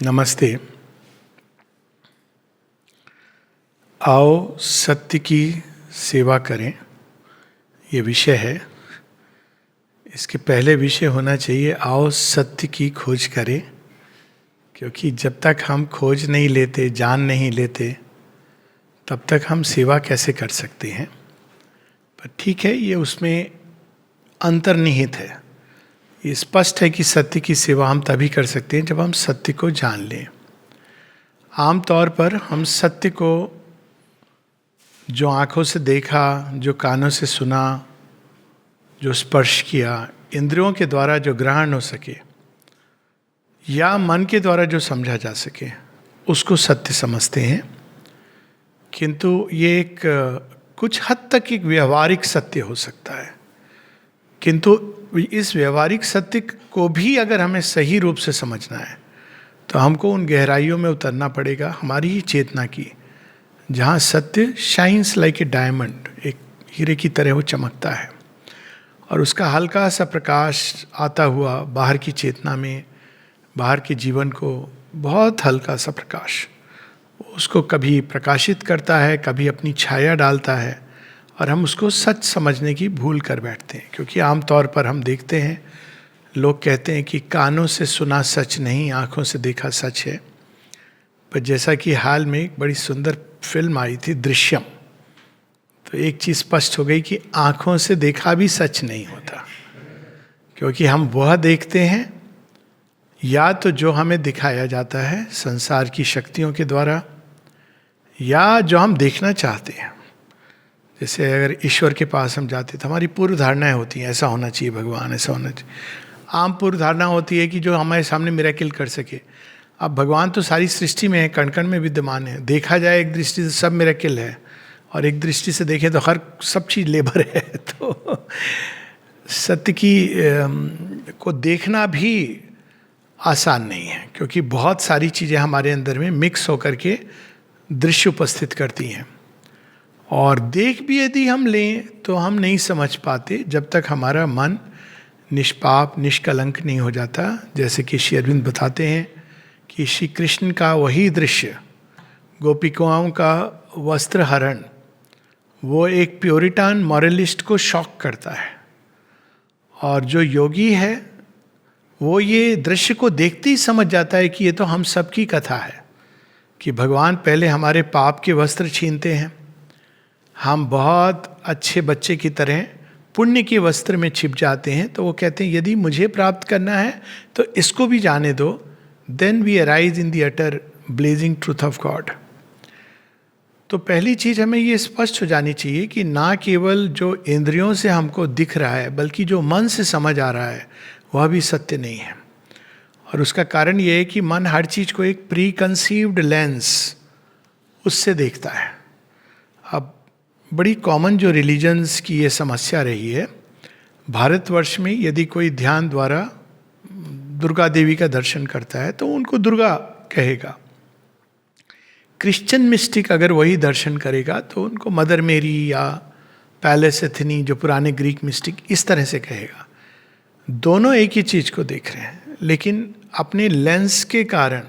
नमस्ते। आओ सत्य की सेवा करें, ये विषय है। इसके पहले विषय होना चाहिए आओ सत्य की खोज करें, क्योंकि जब तक हम खोज नहीं लेते, जान नहीं लेते, तब तक हम सेवा कैसे कर सकते हैं। पर ठीक है, ये उसमें अंतर्निहित है। ये स्पष्ट है कि सत्य की सेवा हम तभी कर सकते हैं जब हम सत्य को जान लें। आमतौर पर हम सत्य को जो आंखों से देखा, जो कानों से सुना, जो स्पर्श किया, इंद्रियों के द्वारा जो ग्रहण हो सके या मन के द्वारा जो समझा जा सके, उसको सत्य समझते हैं। किंतु ये एक कुछ हद तक एक व्यवहारिक सत्य हो सकता है। किंतु इस व्यवहारिक सत्य को भी अगर हमें सही रूप से समझना है तो हमको उन गहराइयों में उतरना पड़ेगा, हमारी ही चेतना की, जहाँ सत्य शाइन्स लाइक ए डायमंड, एक हीरे की तरह वो चमकता है, और उसका हल्का सा प्रकाश आता हुआ बाहर की चेतना में, बाहर के जीवन को बहुत हल्का सा प्रकाश उसको कभी प्रकाशित करता है, कभी अपनी छाया डालता है, और हम उसको सच समझने की भूल कर बैठते हैं। क्योंकि आमतौर पर हम देखते हैं, लोग कहते हैं कि कानों से सुना सच नहीं, आँखों से देखा सच है। पर जैसा कि हाल में एक बड़ी सुंदर फिल्म आई थी दृश्यम, तो एक चीज़ स्पष्ट हो गई कि आँखों से देखा भी सच नहीं होता। क्योंकि हम वह देखते हैं या तो जो हमें दिखाया जाता है संसार की शक्तियों के द्वारा, या जो हम देखना चाहते हैं। जैसे अगर ईश्वर के पास हम जाते तो हमारी पूर्व धारणाएं होती हैं, ऐसा होना चाहिए भगवान, ऐसा होना चाहिए। आम पूर्व धारणा होती है कि जो हमारे सामने मिरेकल कर सके। अब भगवान तो सारी सृष्टि में है, कण कण में विद्यमान है। देखा जाए एक दृष्टि से सब मिरेकल है, और एक दृष्टि से देखें तो हर सब चीज़ लेबर है। तो सत्य की को देखना भी आसान नहीं है, क्योंकि बहुत सारी चीज़ें हमारे अंदर में मिक्स होकर के दृश्य उपस्थित करती हैं। और देख भी यदि हम लें तो हम नहीं समझ पाते जब तक हमारा मन निष्पाप निष्कलंक नहीं हो जाता। जैसे कि श्री अरविंद बताते हैं कि श्री कृष्ण का वही दृश्य, गोपिकाओं का वस्त्र हरण, वो एक प्योरिटान मॉरलिस्ट को शॉक करता है। और जो योगी है वो ये दृश्य को देखते ही समझ जाता है कि ये तो हम सबकी कथा है, कि भगवान पहले हमारे पाप के वस्त्र छीनते हैं, हम बहुत अच्छे बच्चे की तरह पुण्य के वस्त्र में छिप जाते हैं। तो वो कहते हैं यदि मुझे प्राप्त करना है तो इसको भी जाने दो, then we arise in the utter blazing truth of God. तो पहली चीज हमें ये स्पष्ट हो जानी चाहिए कि ना केवल जो इंद्रियों से हमको दिख रहा है, बल्कि जो मन से समझ आ रहा है वह भी सत्य नहीं है। और उसका कारण ये है कि मन हर चीज को एक प्री कंसीव्ड लेंस उससे देखता है। अब बड़ी कॉमन जो रिलीजन्स की ये समस्या रही है, भारतवर्ष में यदि कोई ध्यान द्वारा दुर्गा देवी का दर्शन करता है तो उनको दुर्गा कहेगा। क्रिश्चियन मिस्टिक अगर वही दर्शन करेगा तो उनको मदर मेरी या पैलेस एथनी, जो पुराने ग्रीक मिस्टिक, इस तरह से कहेगा। दोनों एक ही चीज को देख रहे हैं, लेकिन अपने लेंस के कारण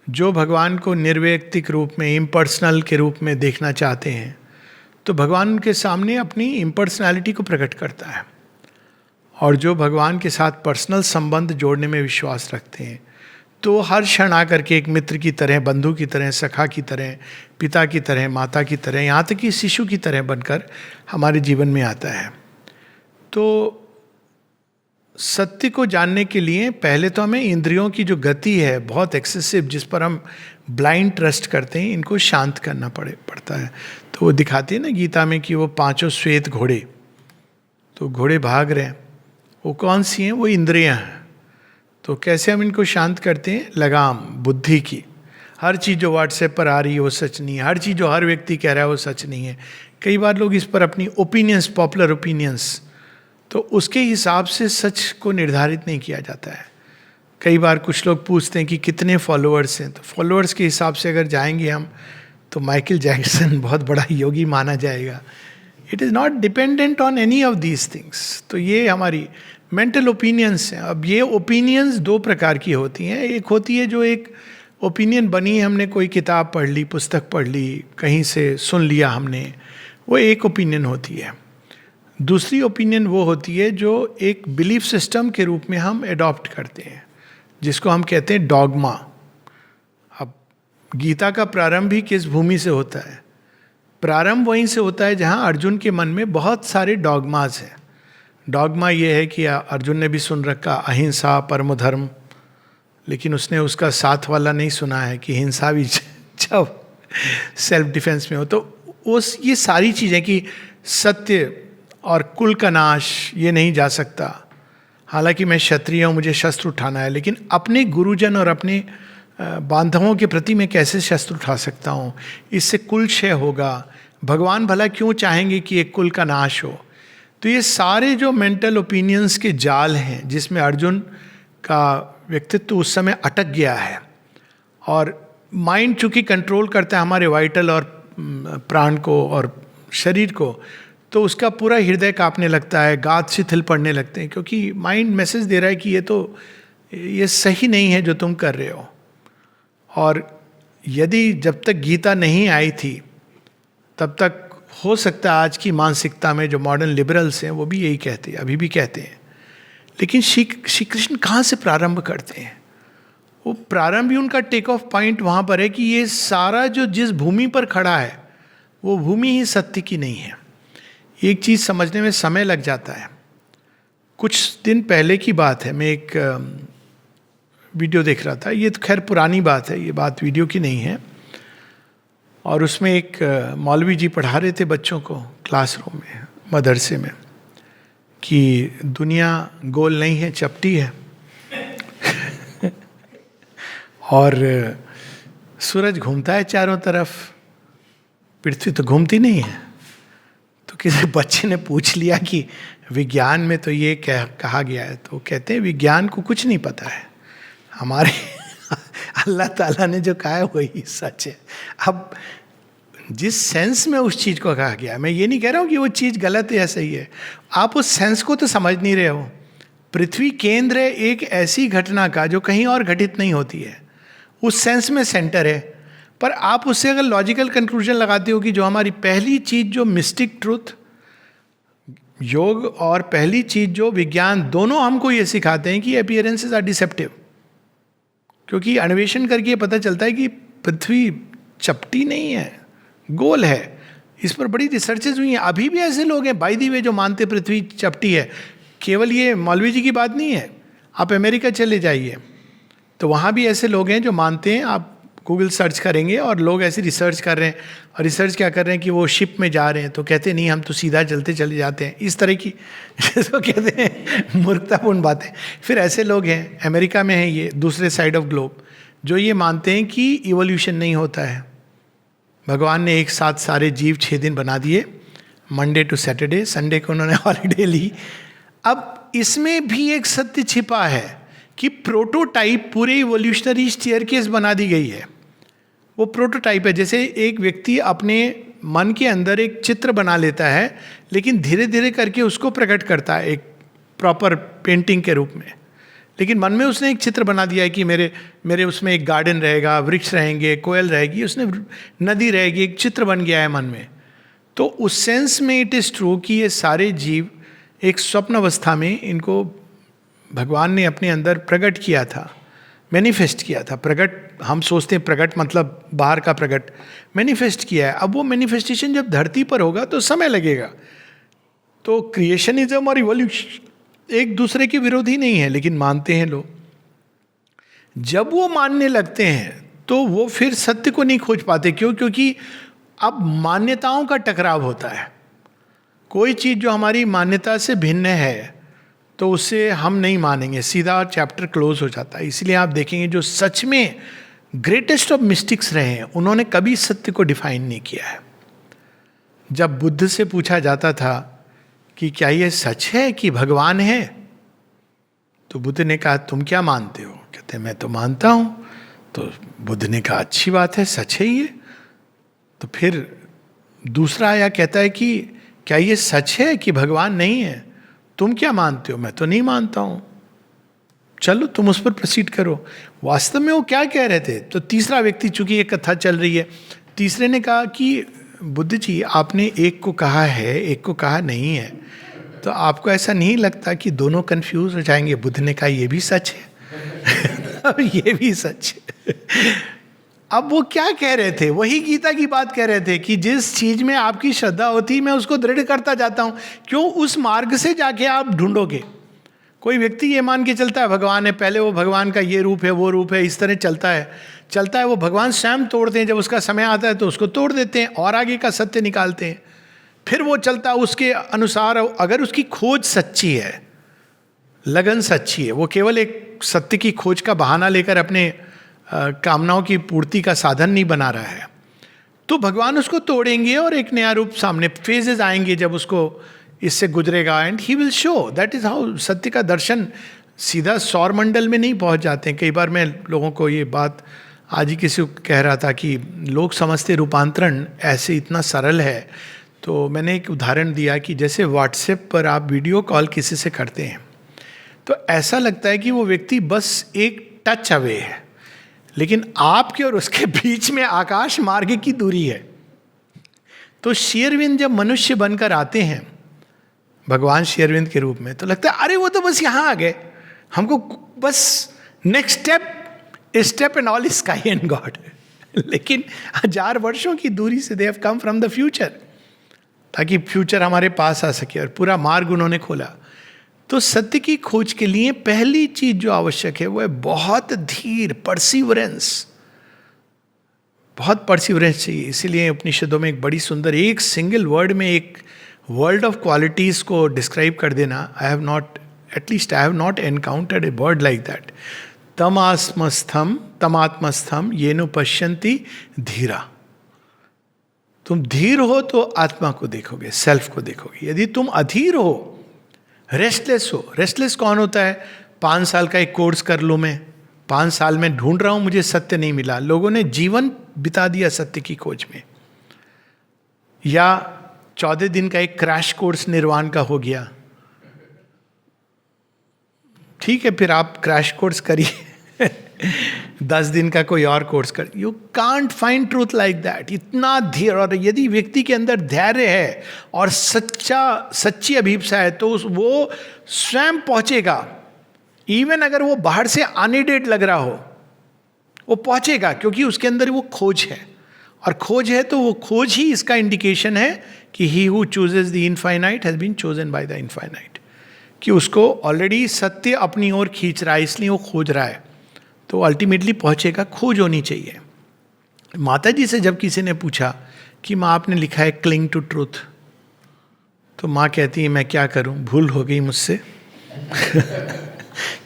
जो भगवान को निर्वैयक्तिक रूप में, इम्पर्सनल के रूप में देखना चाहते हैं, तो भगवान उनके सामने अपनी इम्पर्सनैलिटी को प्रकट करता है। और जो भगवान के साथ पर्सनल संबंध जोड़ने में विश्वास रखते हैं, तो हर क्षण आकर के एक मित्र की तरह, बंधु की तरह, सखा की तरह, पिता की तरह, माता की तरह, यहाँ तक कि शिशु की तरह बनकर हमारे जीवन में आता है। तो सत्य को जानने के लिए पहले तो हमें इंद्रियों की जो गति है बहुत एक्सेसिव, जिस पर हम ब्लाइंड ट्रस्ट करते हैं, इनको शांत करना पड़ता है। तो वो दिखाते हैं ना गीता में कि वो पांचों श्वेत घोड़े, तो घोड़े भाग रहे हैं, वो कौन सी हैं? वो इंद्रियां हैं। तो कैसे हम इनको शांत करते हैं? लगाम बुद्धि की। हर चीज़ जो व्हाट्सएप पर आ रही है वो सच नहीं है, हर चीज़ जो हर व्यक्ति कह रहा है वो सच नहीं है। कई बार लोग इस पर अपनी ओपिनियंस, पॉपुलर ओपिनियंस, तो उसके हिसाब से सच को निर्धारित नहीं किया जाता है। कई बार कुछ लोग पूछते हैं कि कितने फॉलोअर्स हैं, तो फॉलोअर्स के हिसाब से अगर जाएंगे हम तो माइकल जैक्सन बहुत बड़ा योगी माना जाएगा, it is not dependent on any of these things. तो ये हमारी मेंटल ओपिनियंस हैं. अब ये ओपिनियंस दो प्रकार की होती हैं. एक होती है जो एक ओपिनियन बनी, हमने कोई किताब पढ़ ली, पुस्तक पढ़ ली, कहीं से सुन लिया हमने, वो एक ओपिनियन होती है. दूसरी ओपिनियन वो होती है जो एक बिलीफ सिस्टम के रूप में हम एडॉप्ट करते हैं, जिसको हम कहते हैं डॉगमा. अब गीता का प्रारंभ ही किस भूमि से होता है? प्रारंभ वहीं से होता है जहाँ अर्जुन के मन में बहुत सारे डॉगमास हैं. डॉगमा ये है कि अर्जुन ने भी सुन रखा अहिंसा परम धर्म, लेकिन उसने उसका साथ वाला नहीं सुना है कि हिंसा भी जब सेल्फ डिफेंस में हो. तो उस ये सारी चीज़ें कि सत्य और कुल का नाश ये नहीं जा सकता. हालांकि मैं क्षत्रिय हूँ, मुझे शस्त्र उठाना है, लेकिन अपने गुरुजन और अपने बांधवों के प्रति मैं कैसे शस्त्र उठा सकता हूँ? इससे कुल क्षय होगा. भगवान भला क्यों चाहेंगे कि एक कुल का नाश हो? तो ये सारे जो मेंटल ओपिनियंस के जाल हैं, जिसमें अर्जुन का व्यक्तित्व उस समय अटक गया है, और माइंड चूंकि कंट्रोल करता है हमारे वाइटल और प्राण को और शरीर को, तो उसका पूरा हृदय कांपने लगता है, गात शिथिल पड़ने लगते हैं, क्योंकि माइंड मैसेज दे रहा है कि ये सही नहीं है जो तुम कर रहे हो. और यदि जब तक गीता नहीं आई थी तब तक हो सकता है आज की मानसिकता में जो मॉडर्न लिबरल्स हैं वो भी यही कहते हैं, अभी भी कहते हैं. लेकिन श्री कृष्ण कहाँ से प्रारंभ करते हैं? वो प्रारंभ ही उनका टेक ऑफ पॉइंट वहाँ पर है कि ये सारा जो जिस भूमि पर खड़ा है वो भूमि ही सत्य की नहीं है. एक चीज़ समझने में समय लग जाता है. कुछ दिन पहले की बात है, मैं एक वीडियो देख रहा था. ये तो खैर पुरानी बात है, ये बात वीडियो की नहीं है. और उसमें एक मौलवी जी पढ़ा रहे थे बच्चों को क्लासरूम में, मदरसे में, कि दुनिया गोल नहीं है, चपटी है. और सूरज घूमता है चारों तरफ, पृथ्वी तो घूमती नहीं है. तो किसी बच्चे ने पूछ लिया कि विज्ञान में तो ये कहा गया है. तो कहते हैं विज्ञान को कुछ नहीं पता है, हमारे अल्लाह ताला ने जो कहा है वही सच है. अब जिस सेंस में उस चीज़ को कहा गया है, मैं ये नहीं कह रहा हूँ कि वो चीज़ गलत है या सही है, आप उस सेंस को तो समझ नहीं रहे हो. पृथ्वी केंद्र है एक ऐसी घटना का जो कहीं और घटित नहीं होती है, उस सेंस में सेंटर है. पर आप उससे अगर लॉजिकल कंक्लूजन लगाते हो कि जो हमारी पहली चीज़ जो मिस्टिक ट्रूथ, योग, और पहली चीज़ जो विज्ञान, दोनों हमको ये सिखाते हैं कि अपीयरेंसेस आर डिसेप्टिव. क्योंकि अन्वेषण करके ये पता चलता है कि पृथ्वी चपटी नहीं है, गोल है. इस पर बड़ी रिसर्चेज हुई हैं. अभी भी ऐसे लोग हैं बाय द वे जो मानते पृथ्वी चपटी है. केवल ये मौलवी जी की बात नहीं है, आप अमेरिका चले जाइए तो वहाँ भी ऐसे लोग हैं जो मानते हैं. आप गूगल सर्च करेंगे और लोग ऐसे रिसर्च कर रहे हैं. और रिसर्च क्या कर रहे हैं कि वो शिप में जा रहे हैं तो कहते हैं नहीं हम तो सीधा चलते चले जाते हैं. इस तरह की जिसको कहते हैं मूर्खतापूर्ण बातें. फिर ऐसे लोग हैं, अमेरिका में हैं ये, दूसरे साइड ऑफ ग्लोब, जो ये मानते हैं कि इवोल्यूशन नहीं होता है. भगवान ने एक साथ सारे जीव 6 दिन बना दिए, मंडे टू सैटरडे, संडे को उन्होंने हॉलीडे ली. अब इसमें भी एक सत्य छिपा है कि प्रोटोटाइप पूरे इवोल्यूशनरी स्टेयरकेस बना दी गई है. वो प्रोटोटाइप है. जैसे एक व्यक्ति अपने मन के अंदर एक चित्र बना लेता है, लेकिन धीरे धीरे करके उसको प्रकट करता है एक प्रॉपर पेंटिंग के रूप में. लेकिन मन में उसने एक चित्र बना दिया है कि मेरे उसमें एक गार्डन रहेगा, वृक्ष रहेंगे, कोयल रहेगी, उसने नदी रहेगी, एक चित्र बन गया है मन में. तो उस सेंस में इट इज़ ट्रू कि ये सारे जीव एक स्वप्न अवस्था में, इनको भगवान ने अपने अंदर प्रकट किया था, मैनिफेस्ट किया था. प्रकट, हम सोचते हैं प्रकट मतलब बाहर का प्रकट, मैनिफेस्ट किया है. अब वो मैनिफेस्टेशन जब धरती पर होगा तो समय लगेगा. तो क्रिएशनिज्म और इवोल्यूशन एक दूसरे के विरोधी नहीं है, लेकिन मानते हैं लोग. जब वो मानने लगते हैं तो वो फिर सत्य को नहीं खोज पाते. क्यों? क्योंकि अब मान्यताओं का टकराव होता है. कोई चीज़ जो हमारी मान्यता से भिन्न है तो उसे हम नहीं मानेंगे, सीधा चैप्टर क्लोज हो जाता है. इसलिए आप देखेंगे जो सच में ग्रेटेस्ट ऑफ मिस्टिक्स रहे हैं, उन्होंने कभी सत्य को डिफाइन नहीं किया है. जब बुद्ध से पूछा जाता था कि क्या ये सच है कि भगवान है, तो बुद्ध ने कहा तुम क्या मानते हो? कहते मैं तो मानता हूँ. तो बुद्ध ने कहा अच्छी बात है, सच है ये. तो फिर दूसरा आया, कहता है कि क्या ये सच है कि भगवान नहीं है? तुम क्या मानते हो? मैं तो नहीं मानता हूं। चलो तुम उस पर प्रोसीड करो। वास्तव में वो क्या कह रहे थे? तो तीसरा व्यक्ति, चूंकि ये कथा चल रही है, तीसरे ने कहा कि बुद्ध जी, आपने एक को कहा है, एक को कहा नहीं है, तो आपको ऐसा नहीं लगता कि दोनों कंफ्यूज हो जाएंगे? बुद्ध ने कहा ये भी सच है ये भी सच है। अब वो क्या कह रहे थे? वही गीता की बात कह रहे थे कि जिस चीज में आपकी श्रद्धा होती, मैं उसको दृढ़ करता जाता हूं। क्यों? उस मार्ग से जाके आप ढूंढोगे। कोई व्यक्ति ये मान के चलता है भगवान है, पहले वो भगवान का ये रूप है, वो रूप है, इस तरह चलता है, वो भगवान स्वयं तोड़ते हैं। जब उसका समय आता है तो उसको तोड़ देते हैं और आगे का सत्य निकालते हैं। फिर वो चलता है उसके अनुसार। अगर उसकी खोज सच्ची है, लगन सच्ची है, वो केवल एक सत्य की खोज का बहाना लेकर अपने कामनाओं की पूर्ति का साधन नहीं बना रहा है, तो भगवान उसको तोड़ेंगे और एक नया रूप सामने, फेजेस आएंगे जब उसको इससे गुजरेगा, and he will show. That is how सत्य का दर्शन सीधा सौर मंडल में नहीं पहुंच जाते हैं। कई बार मैं लोगों को ये बात आज ही किसी को कह रहा था कि लोग समझते रूपांतरण ऐसे इतना सरल है। तो मैंने एक उदाहरण दिया कि जैसे व्हाट्सएप पर आप वीडियो कॉल किसी से करते हैं तो ऐसा लगता है कि वो व्यक्ति बस एक टच अवे है, लेकिन आपके और उसके बीच में आकाश मार्ग की दूरी है। तो श्री अरविंद जब मनुष्य बनकर आते हैं भगवान श्री अरविंद के रूप में, तो लगता है अरे वो तो बस यहाँ आ गए, हमको बस next step and all sky and God. लेकिन 1000 वर्षों की दूरी से they have come from the future, ताकि फ्यूचर हमारे पास आ सके, और पूरा मार्ग उन्होंने खोला। तो सत्य की खोज के लिए पहली चीज जो आवश्यक है वो है बहुत धीर, परसिवरेंस। बहुत परसिवरेंस चाहिए। इसीलिए उपनिषदों में एक बड़ी सुंदर, एक सिंगल वर्ड में एक वर्ल्ड ऑफ क्वालिटीज को डिस्क्राइब कर देना, I have not encountered a word like that. तमात्मस्थम येनु पश्यन्ति धीरा। तुम धीर हो तो आत्मा को देखोगे, सेल्फ को देखोगे। यदि तुम अधीर हो, रेस्टलेस हो, रेस्टलेस कौन होता है? 5 साल का एक कोर्स कर लूँ, मैं 5 साल में ढूंढ रहा हूं, मुझे सत्य नहीं मिला। लोगों ने जीवन बिता दिया सत्य की खोज में। या 14 दिन का एक क्रैश कोर्स निर्वाण का हो गया, ठीक है, फिर आप क्रैश कोर्स करिए 10 दिन का कोई और कोर्स कर। You can't find truth like that. इतना धीर, और यदि व्यक्ति के अंदर धैर्य है और सच्ची अभिप्सा है तो वो स्वयं पहुंचेगा। इवन अगर वो बाहर से अनएडेड लग रहा हो, वो पहुंचेगा, क्योंकि उसके अंदर वो खोज है। और खोज है तो वो खोज ही इसका इंडिकेशन है कि he who chooses the infinite has been chosen by the infinite, कि उसको ऑलरेडी सत्य अपनी ओर खींच रहा है, इसलिए वो खोज रहा है, तो अल्टीमेटली पहुंचेगा। खोज होनी चाहिए। माता जी से जब किसी ने पूछा कि माँ आपने लिखा है क्लिंग टू ट्रूथ, तो माँ कहती है मैं क्या करूं, भूल हो गई मुझसे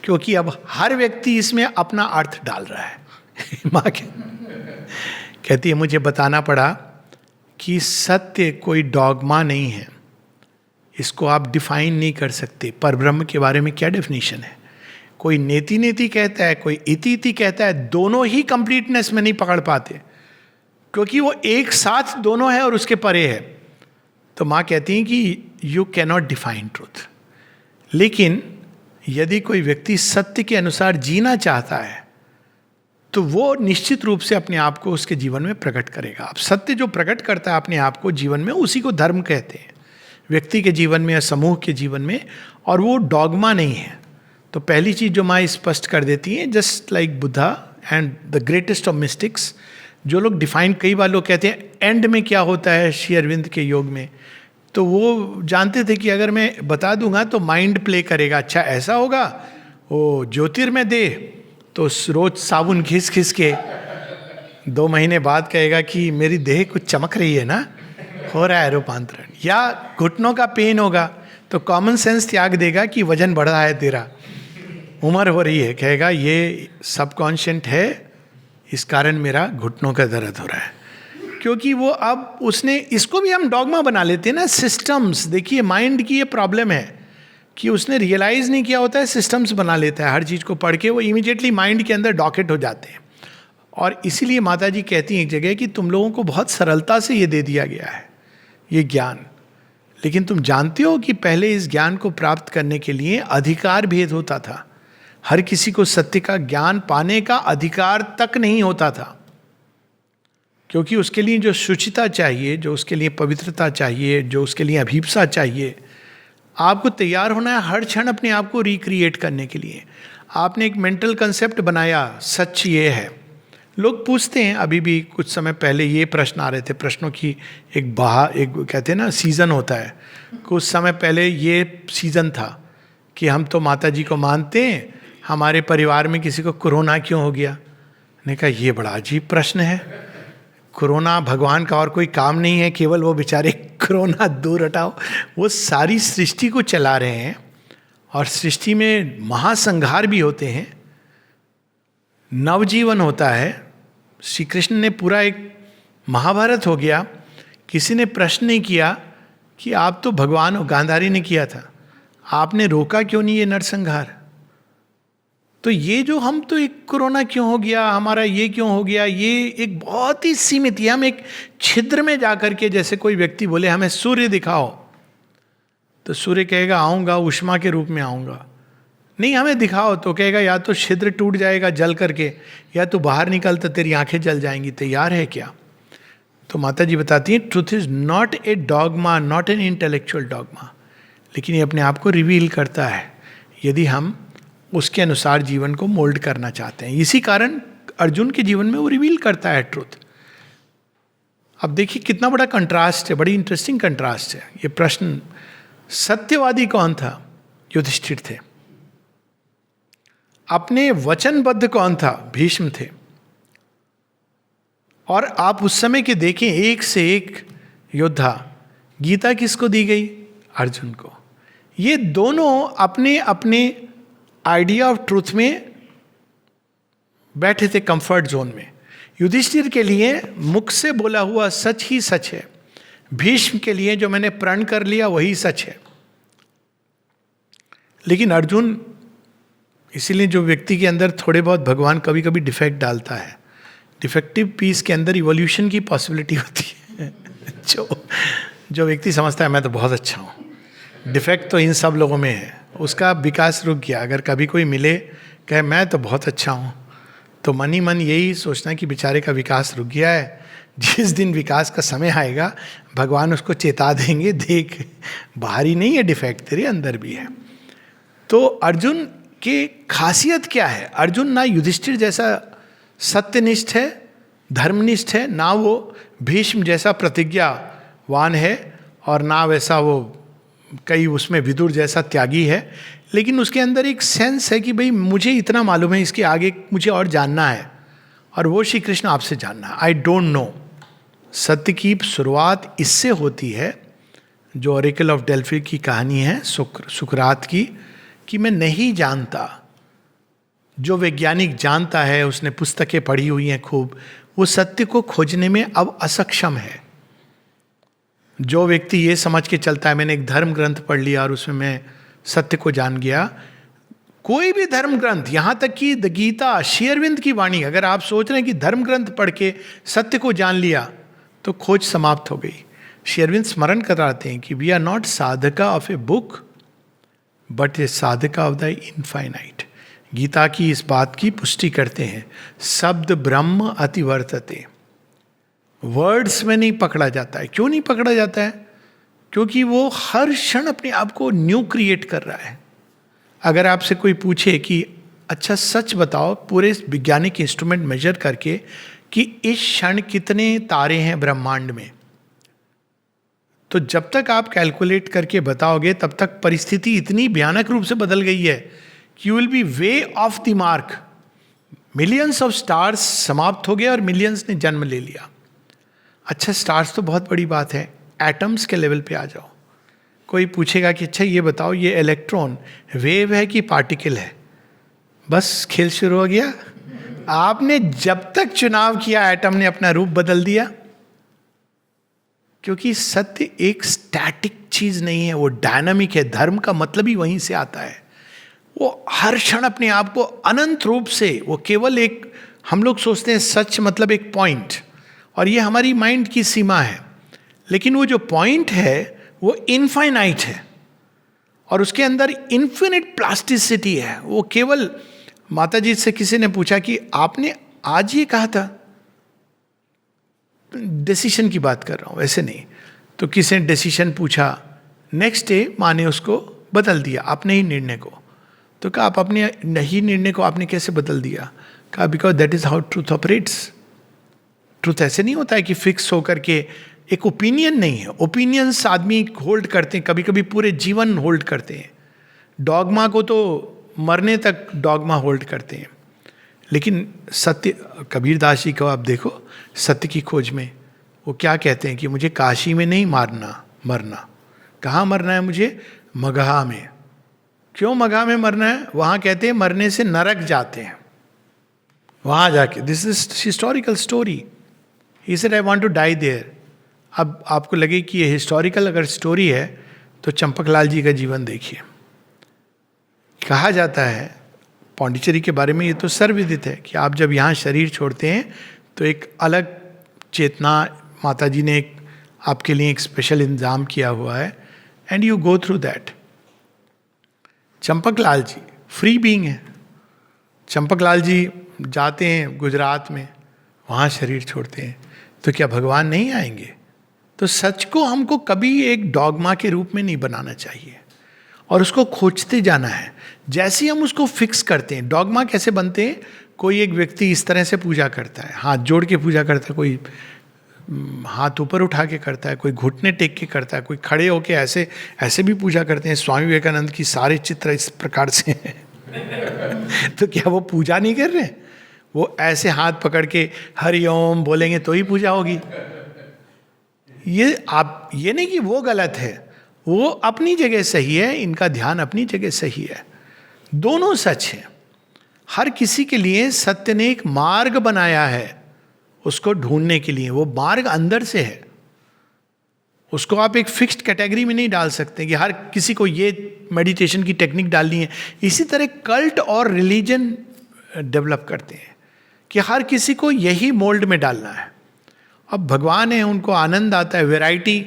क्योंकि अब हर व्यक्ति इसमें अपना अर्थ डाल रहा है माँ कहती है मुझे बताना पड़ा कि सत्य कोई डॉगमा नहीं है, इसको आप डिफाइन नहीं कर सकते। परब्रह्म के बारे में क्या डेफिनेशन है? कोई नेति नेति कहता है, कोई इति इति कहता है, दोनों ही कंप्लीटनेस में नहीं पकड़ पाते, क्योंकि वो एक साथ दोनों है और उसके परे है। तो माँ कहती हैं कि यू कैनॉट डिफाइन ट्रूथ। लेकिन यदि कोई व्यक्ति सत्य के अनुसार जीना चाहता है तो वो निश्चित रूप से अपने आप को उसके जीवन में प्रकट करेगा। अब सत्य जो प्रकट करता है अपने आप को जीवन में, उसी को धर्म कहते हैं, व्यक्ति के जीवन में या समूह के जीवन में, और वो डॉगमा नहीं है। तो पहली चीज जो माँ स्पष्ट कर देती है, just like Buddha and the greatest of mystics, जो लोग डिफाइन, कई बार लोग कहते हैं एंड में क्या होता है श्री अरविंद के योग में, तो वो जानते थे कि अगर मैं बता दूंगा तो माइंड प्ले करेगा, अच्छा ऐसा होगा, वो ज्योतिर्मय देह, तो रोज साबुन घिस घिस के 2 महीने बाद कहेगा कि मेरी देह कुछ चमक रही है ना, हो रहा है रूपांतरण। या घुटनों का पेन होगा तो कॉमन सेंस त्याग देगा कि वजन बढ़ रहा है तेरा, उम्र हो रही है, कहेगा ये सबकॉन्शियंट है, इस कारण मेरा घुटनों का दर्द हो रहा है। क्योंकि वो अब उसने, इसको भी हम डॉगमा बना लेते हैं ना, सिस्टम्स। देखिए माइंड की ये प्रॉब्लम है कि उसने रियलाइज नहीं किया होता है, सिस्टम्स बना लेता है। हर चीज़ को पढ़ के वो इमीडिएटली माइंड के अंदर डॉकेट हो जाते हैं। और इसीलिए माता जी कहती हैं एक जगह कि तुम लोगों को बहुत सरलता से ये दे दिया गया है ये ज्ञान, लेकिन तुम जानते हो कि पहले इस ज्ञान को प्राप्त करने के लिए अधिकार भेद होता था। हर किसी को सत्य का ज्ञान पाने का अधिकार तक नहीं होता था, क्योंकि उसके लिए जो शुचिता चाहिए, जो उसके लिए पवित्रता चाहिए, जो उसके लिए अभीप्सा चाहिए, आपको तैयार होना है हर क्षण अपने आप को रिक्रिएट करने के लिए। आपने एक मेंटल कंसेप्ट बनाया, सच ये है। लोग पूछते हैं, अभी भी कुछ समय पहले ये प्रश्न आ रहे थे, प्रश्नों की एक कहते हैं ना सीजन होता है। कुछ समय पहले ये सीजन था कि हम तो माता जी को मानते हैं, हमारे परिवार में किसी को कोरोना क्यों हो गया। मैंने कहा ये बड़ा अजीब प्रश्न है। कोरोना भगवान का और कोई काम नहीं है, केवल वो बेचारे कोरोना दूर हटाओ। वो सारी सृष्टि को चला रहे हैं और सृष्टि में महासंहार भी होते हैं, नवजीवन होता है। श्री कृष्ण ने पूरा एक महाभारत हो गया। किसी ने प्रश्न नहीं किया कि आप तो भगवान हो, गांधारी ने किया था, आपने रोका क्यों नहीं ये नरसंहार। तो ये जो हम तो एक कोरोना क्यों हो गया, हमारा ये क्यों हो गया, ये एक बहुत ही सीमित है। हम एक छिद्र में जाकर के, जैसे कोई व्यक्ति बोले हमें सूर्य दिखाओ, तो सूर्य कहेगा आऊँगा, उष्मा के रूप में आऊँगा। नहीं हमें दिखाओ तो कहेगा या तो छिद्र टूट जाएगा जल करके, या तो बाहर निकल तो तेरी आंखें जल जाएंगी। तैयार है क्या? तो माता जी बताती हैं truth is not a dogma, not an intellectual dogma, लेकिन ये अपने आप को रिवील करता है यदि हम उसके अनुसार जीवन को मोल्ड करना चाहते हैं। इसी कारण अर्जुन के जीवन में वो रिवील करता है ट्रूथ। अब देखिए कितना बड़ा कंट्रास्ट है, बड़ी इंटरेस्टिंग कंट्रास्ट है ये प्रश्न। सत्यवादी कौन था? युधिष्ठिर थे। अपने वचनबद्ध कौन था? भीष्म थे। और आप उस समय के देखें, एक से एक योद्धा। गीता किसको दी गई? अर्जुन को। ये दोनों अपने अपने आइडिया ऑफ ट्रूथ में बैठे थे, कंफर्ट जोन में। युधिष्ठिर के लिए मुख से बोला हुआ सच ही सच है, भीष्म के लिए जो मैंने प्रण कर लिया वही सच है। लेकिन अर्जुन, इसीलिए जो व्यक्ति के अंदर थोड़े बहुत भगवान कभी कभी डिफेक्ट डालता है, डिफेक्टिव पीस के अंदर इवोल्यूशन की पॉसिबिलिटी होती है। जो व्यक्ति समझता है मैं तो बहुत अच्छा हूँ, डिफेक्ट तो इन सब लोगों में है, उसका विकास रुक गया। अगर कभी कोई मिले कहे मैं तो बहुत अच्छा हूँ, तो मन ही मन यही सोचना कि बेचारे का विकास रुक गया है। जिस दिन विकास का समय आएगा भगवान उसको चेता देंगे, देख बाहरी नहीं है डिफेक्ट, तेरे अंदर भी है। तो अर्जुन की खासियत क्या है? अर्जुन ना युधिष्ठिर जैसा सत्यनिष्ठ है, धर्मनिष्ठ है, ना वो भीष्म जैसा प्रतिज्ञावान है, और ना वैसा वो कई उसमें विदुर जैसा त्यागी है। लेकिन उसके अंदर एक सेंस है कि भाई मुझे इतना मालूम है, इसके आगे मुझे और जानना है, और वो श्री कृष्ण आपसे जानना है। आई डोंट नो। सत्य की शुरुआत इससे होती है, जो ऑरेकल ऑफ डेल्फी की कहानी है सुकरात की, कि मैं नहीं जानता। जो वैज्ञानिक जानता है, उसने पुस्तकें पढ़ी हुई हैं खूब, वो सत्य को खोजने में अब असक्षम है। जो व्यक्ति ये समझ के चलता है मैंने एक धर्म ग्रंथ पढ़ लिया और उसमें मैं सत्य को जान गया, कोई भी धर्म ग्रंथ, यहाँ तक कि द गीता, श्री अरविंद की वाणी, अगर आप सोच रहे हैं कि धर्म ग्रंथ पढ़ के सत्य को जान लिया तो खोज समाप्त हो गई। श्री अरविंद स्मरण कराते हैं कि we are not sadhaka of a book but a sadhaka of the infinite. Gita की इस बात की पुष्टि करते हैं, शब्द ब्रह्म अतिवर्तते। वर्ड्स में नहीं पकड़ा जाता है। क्यों नहीं पकड़ा जाता है? क्योंकि वो हर क्षण अपने आप को न्यू क्रिएट कर रहा है। अगर आपसे कोई पूछे कि अच्छा सच बताओ पूरे वैज्ञानिक इंस्ट्रूमेंट मेजर करके कि इस क्षण कितने तारे हैं ब्रह्मांड में, तो जब तक आप कैलकुलेट करके बताओगे तब तक परिस्थिति इतनी भयानक रूप से बदल गई है कि you will be way of the mark. Millions of stars समाप्त हो गए और मिलियंस ने जन्म ले लिया। अच्छा स्टार्स तो बहुत बड़ी बात है, एटम्स के लेवल पे आ जाओ। कोई पूछेगा कि अच्छा ये बताओ ये इलेक्ट्रॉन वेव है कि पार्टिकल है, बस खेल शुरू हो गया। आपने जब तक चुनाव किया एटम ने अपना रूप बदल दिया, क्योंकि सत्य एक स्टैटिक चीज नहीं है, वो डायनामिक है। धर्म का मतलब ही वहीं से आता है। वो हर क्षण अपने आप को अनंत रूप से, वो केवल एक, हम लोग सोचते हैं सच मतलब एक पॉइंट, और ये हमारी माइंड की सीमा है। लेकिन वो जो पॉइंट है वो इनफाइनाइट है और उसके अंदर इन्फिनिट प्लास्टिसिटी है। वो केवल, माता जी से किसी ने पूछा कि आपने आज ये कहा था, डिसीजन की बात कर रहा हूं, वैसे नहीं, तो किसी ने डिसीजन पूछा, नेक्स्ट डे माँ ने उसको बदल दिया अपने ही निर्णय को। तो कहा आप अपने ही निर्णय को आपने कैसे बदल दिया? कहा because that is how truth operates. Truth ऐसे नहीं होता है कि फिक्स होकर के, एक ओपिनियन नहीं है। ओपिनियंस आदमी होल्ड करते हैं, कभी कभी पूरे जीवन होल्ड करते हैं। डॉगमा को तो मरने तक डॉगमा होल्ड करते हैं। लेकिन सत्य, कबीरदास जी को आप देखो, सत्य की खोज में वो क्या कहते हैं कि मुझे काशी में नहीं मरना। कहाँ मरना है मुझे? मगहा में। क्यों मगहा में मरना है? वहाँ कहते हैं मरने से नरक जाते हैं, वहाँ जाके। This is historical story. He said I want to die there. अब आपको लगे कि ये हिस्टोरिकल अगर स्टोरी है तो चंपकलाल जी का जीवन देखिए। कहा जाता है पौंडीचेरी के बारे में, ये तो सर्वविदित है कि आप जब यहाँ शरीर छोड़ते हैं तो एक अलग चेतना, माता जी ने एक आपके लिए एक स्पेशल इंतजाम किया हुआ है, and you go through that. Champaklal ji free being है। चंपकलाल जी जाते हैं गुजरात में, वहाँ शरीर छोड़ते हैं, तो क्या भगवान नहीं आएंगे? तो सच को हमको कभी एक डॉगमा के रूप में नहीं बनाना चाहिए और उसको खोजते जाना है। जैसे ही हम उसको फिक्स करते हैं, डॉगमा कैसे बनते हैं? कोई एक व्यक्ति इस तरह से पूजा करता है, हाथ जोड़ के पूजा करता है, कोई हाथ ऊपर उठा के करता है, कोई घुटने टेक के करता है, कोई खड़े होके ऐसे ऐसे भी पूजा करते हैं। स्वामी विवेकानंद की सारे चित्र इस प्रकार से हैं। तो क्या वो पूजा नहीं कर रहे? वो ऐसे हाथ पकड़ के हरि ओम बोलेंगे तो ही पूजा होगी। ये नहीं कि वो गलत है, वो अपनी जगह सही है, इनका ध्यान अपनी जगह सही है। दोनों सच है। हर किसी के लिए सत्य ने एक मार्ग बनाया है उसको ढूंढने के लिए। वो मार्ग अंदर से है, उसको आप एक फिक्स्ड कैटेगरी में नहीं डाल सकते कि हर किसी को ये मेडिटेशन की टेक्निक डालनी है। इसी तरह कल्ट और रिलीजन डेवलप करते हैं कि हर किसी को यही मोल्ड में डालना है। अब भगवान है, उनको आनंद आता है वैरायटी,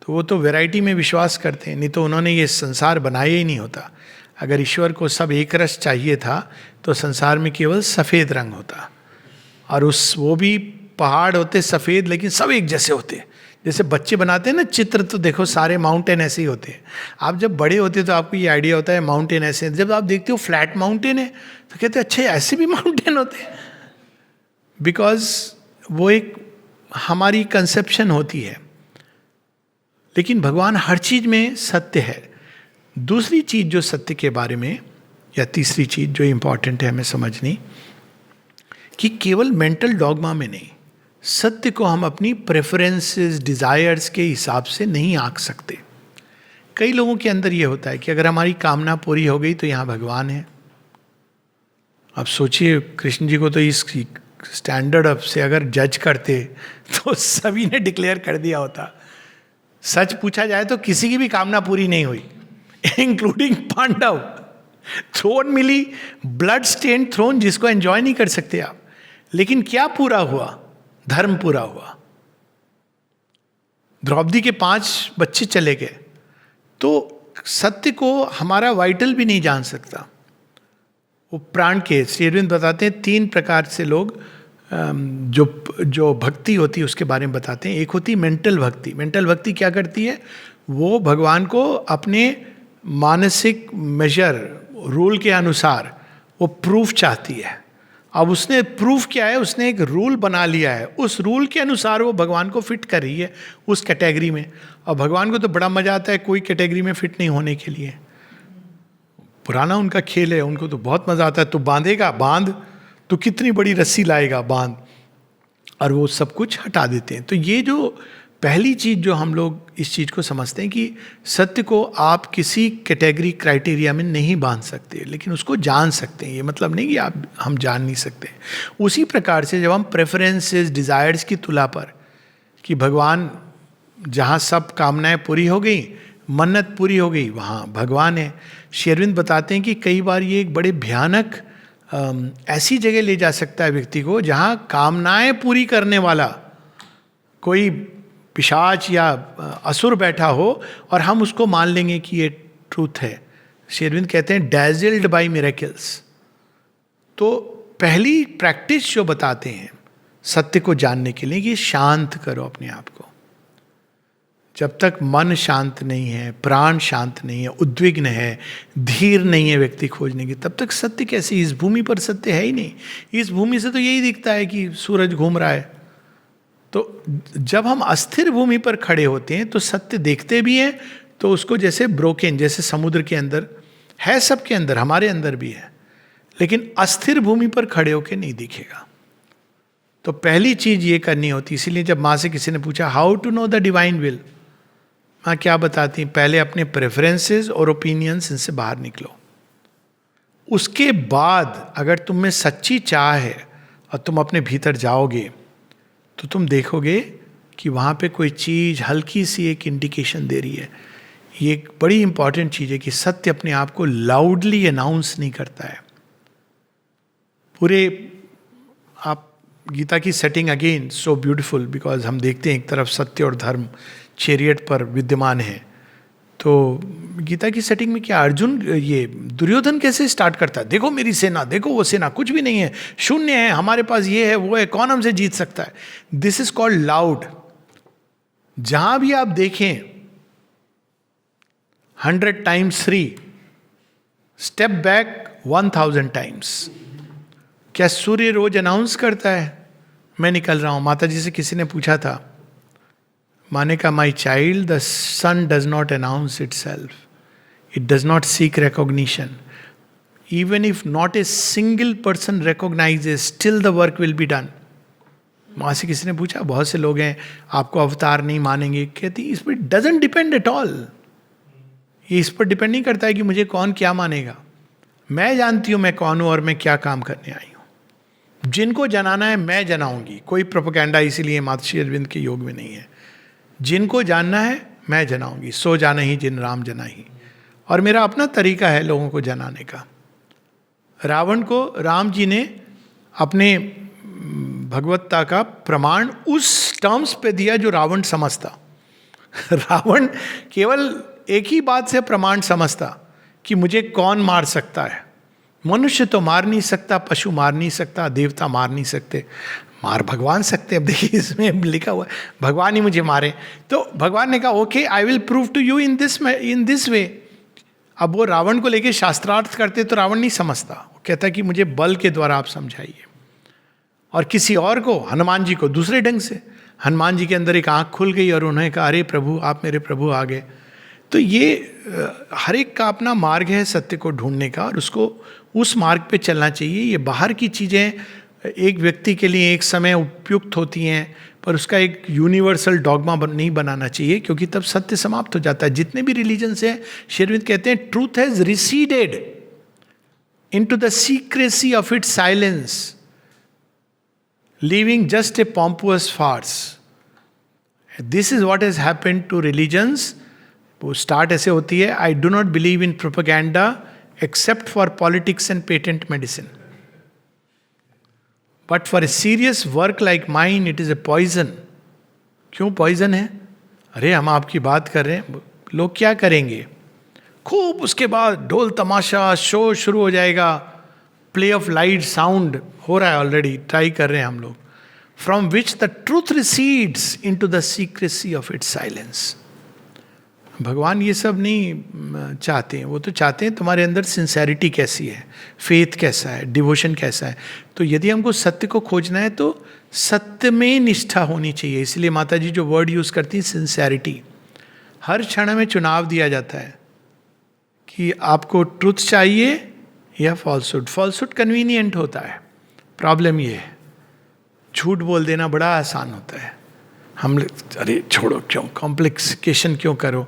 तो वो तो वैरायटी में विश्वास करते हैं, नहीं तो उन्होंने ये संसार बनाया ही नहीं होता। अगर ईश्वर को सब एक रस चाहिए था तो संसार में केवल सफ़ेद रंग होता, और वो भी पहाड़ होते सफ़ेद लेकिन सब एक जैसे होते। जैसे बच्चे बनाते हैं ना चित्र, तो देखो सारे माउंटेन ऐसे ही होते हैं। आप जब बड़े होते तो आपको ये आइडिया होता है माउंटेन ऐसे हैं। जब आप देखते हो फ्लैट माउंटेन है तो कहते हैं अच्छा ऐसे भी माउंटेन होते हैं। बिकॉज वो एक हमारी कंसेप्शन होती है, लेकिन भगवान हर चीज में सत्य है। दूसरी चीज जो सत्य के बारे में, या तीसरी चीज जो इंपॉर्टेंट है हमें समझनी, कि केवल मेंटल डॉगमा में नहीं, सत्य को हम अपनी प्रेफरेंसेस, डिजायर्स के हिसाब से नहीं आंक सकते। कई लोगों के अंदर ये होता है कि अगर हमारी कामना पूरी हो गई तो यहाँ भगवान है। अब सोचिए, कृष्ण जी को तो इस स्टैंडर्ड अप से अगर जज करते तो सभी ने डिक्लेयर कर दिया होता। सच पूछा जाए तो किसी की भी कामना पूरी नहीं हुई, इंक्लूडिंग पांडव। थ्रोन मिली, ब्लड स्टेन थ्रोन, जिसको एंजॉय नहीं कर सकते आप, लेकिन क्या पूरा हुआ? धर्म पूरा हुआ। द्रौपदी के 5 बच्चे चले गए, तो सत्य को हमारा वाइटल भी नहीं जान सकता। वो प्राण के, श्री अरविंद बताते हैं 3 प्रकार से लोग जो भक्ति होती है उसके बारे में बताते हैं। एक होती मेंटल भक्ति। मेंटल भक्ति क्या करती है? वो भगवान को अपने मानसिक मेजर, रूल के अनुसार वो प्रूफ चाहती है। अब उसने प्रूफ किया है, उसने एक रूल बना लिया है, उस रूल के अनुसार वो भगवान को फिट कर रही है उस कैटेगरी में। और भगवान को तो बड़ा मजा आता है कोई कैटेगरी में फिट नहीं होने के लिए। पुराना उनका खेल है, उनको तो बहुत मजा आता है। तो बांधेगा, बांध, तो कितनी बड़ी रस्सी लाएगा, बांध, और वो सब कुछ हटा देते हैं। तो ये जो पहली चीज जो हम लोग इस चीज को समझते हैं कि सत्य को आप किसी कैटेगरी, क्राइटेरिया में नहीं बांध सकते, लेकिन उसको जान सकते हैं। ये मतलब नहीं कि हम जान नहीं सकते। उसी प्रकार से जब हम प्रेफरेंसेस, डिजायर्स की तुला पर, कि भगवान जहाँ सब कामनाएं पूरी हो गई, मन्नत पूरी हो गई, वहाँ भगवान है। श्री अरविंद बताते हैं कि कई बार ये एक बड़े भयानक ऐसी जगह ले जा सकता है व्यक्ति को जहाँ कामनाएं पूरी करने वाला कोई पिशाच या असुर बैठा हो और हम उसको मान लेंगे कि ये ट्रूथ है। श्री अरविंद कहते हैं डैजिल्ड बाय मिरेकल्स। तो पहली प्रैक्टिस जो बताते हैं सत्य को जानने के लिए कि शांत करो अपने आप को। जब तक मन शांत नहीं है, प्राण शांत नहीं है, उद्विग्न है, धीर नहीं है व्यक्ति खोजने की, तब तक सत्य कैसे? इस भूमि पर सत्य है ही नहीं। इस भूमि से तो यही दिखता है कि सूरज घूम रहा है। तो जब हम अस्थिर भूमि पर खड़े होते हैं तो सत्य देखते भी हैं, तो उसको जैसे ब्रोकन, जैसे समुद्र के अंदर है, सबके अंदर, हमारे अंदर भी है, लेकिन अस्थिर भूमि पर खड़े होकर नहीं दिखेगा। तो पहली चीज ये करनी होती। इसीलिए जब माँ से किसी ने पूछा how to know the divine will, माँ क्या बताती? पहले अपने प्रेफरेंसेस और ओपिनियंस, इनसे बाहर निकलो। उसके बाद अगर तुम में सच्ची चाह है और तुम अपने भीतर जाओगे तो तुम देखोगे कि वहाँ पे कोई चीज़ हल्की सी एक इंडिकेशन दे रही है। ये एक बड़ी इंपॉर्टेंट चीज़ है कि सत्य अपने आप को लाउडली अनाउंस नहीं करता है। पूरे आप गीता की setting again so beautiful, because हम देखते हैं एक तरफ सत्य और धर्म चैरियट पर विद्यमान है। तो गीता की सेटिंग में क्या अर्जुन, ये दुर्योधन कैसे स्टार्ट करता है? देखो मेरी सेना, देखो वो सेना, कुछ भी नहीं है, शून्य है, हमारे पास ये है वो है, कौन हमसे जीत सकता है? This is called loud. जहां भी आप देखें 100 times 3, स्टेप बैक 1000 times। क्या सूर्य रोज अनाउंस करता है मैं निकल रहा हूं? माता जी से किसी ने पूछा था, माने का my child, the sun does not announce itself, it does not seek recognition, even if not a single person recognizes, still the work will be done. माँ से किसी ने पूछा, बहुत से लोग हैं आपको अवतार नहीं मानेंगे, कहती इस पर डजंट डिपेंड एट ऑल। ये इस पर डिपेंड नहीं करता है कि मुझे कौन क्या मानेगा। मैं जानती हूं मैं कौन हूं और मैं क्या काम करने आई हूं। जिनको जनाना है मैं जनाऊंगी। कोई प्रोपेगेंडा इसीलिए मातृश्री अरविंद के योग में नहीं है। जिनको जानना है मैं जनाऊंगी, सो जाना ही जिन राम जना ही। और मेरा अपना तरीका है लोगों को जनाने का। रावण को राम जी ने अपने भगवत्ता का प्रमाण उस टर्म्स पे दिया जो रावण समझता। रावण केवल एक ही बात से प्रमाण समझता कि मुझे कौन मार सकता है। मनुष्य तो मार नहीं सकता, पशु मार नहीं सकता, देवता मार नहीं सकते, मार भगवान सकते। अब देखिए इसमें लिखा हुआ है भगवान ही मुझे मारे। तो भगवान ने कहा okay I will prove to you in this way. अब वो रावण को लेके शास्त्रार्थ करते तो रावण नहीं समझता, वो कहता कि मुझे बल के द्वारा आप समझाइए। और किसी और को, हनुमान जी को, दूसरे ढंग से। हनुमान जी के अंदर एक आंख खुल गई और उन्होंने कहा अरे प्रभु आप मेरे प्रभु आ गए। तो ये हर एक का अपना मार्ग है सत्य को ढूंढने का, और उसको उस मार्ग पे चलना चाहिए। ये बाहर की चीज़ें एक व्यक्ति के लिए एक समय उपयुक्त होती हैं, पर उसका एक यूनिवर्सल डॉगमा नहीं बनाना चाहिए, क्योंकि तब सत्य समाप्त हो जाता है। जितने भी रिलीजन्स हैं, श्री अरविंद कहते हैं truth has receded into the secrecy of its silence, leaving just a pompous farce. This is what has happened to religions. वो स्टार्ट ऐसे होती है, I do not believe in propaganda except for politics and patent medicine, but for a serious work like mine it is a poison. क्यों poison है? अरे हम आपकी बात कर रहे हैं, लोग क्या करेंगे? खूब उसके बाद ढोल तमाशा शो शुरू हो जाएगा, प्ले ऑफ लाइट साउंड हो रहा है ऑलरेडी, ट्राई कर रहे हैं हम लोग, from which the truth recedes into the secrecy of its silence. भगवान ये सब नहीं चाहते हैं, वो तो चाहते हैं तुम्हारे अंदर सिंसेरिटी कैसी है, फेथ कैसा है, डिवोशन कैसा है। तो यदि हमको सत्य को खोजना है तो सत्य में निष्ठा होनी चाहिए। इसलिए माता जी जो वर्ड यूज़ करती हैं सिंसेरिटी। हर क्षण में चुनाव दिया जाता है कि आपको ट्रुथ चाहिए या फॉल्सहुड। फॉल्सहुड कन्वीनियंट होता है, प्रॉब्लम ये है झूठ बोल देना बड़ा आसान होता है। हम अरे छोड़ो, क्यों कॉम्प्लिकेशन क्यों करो,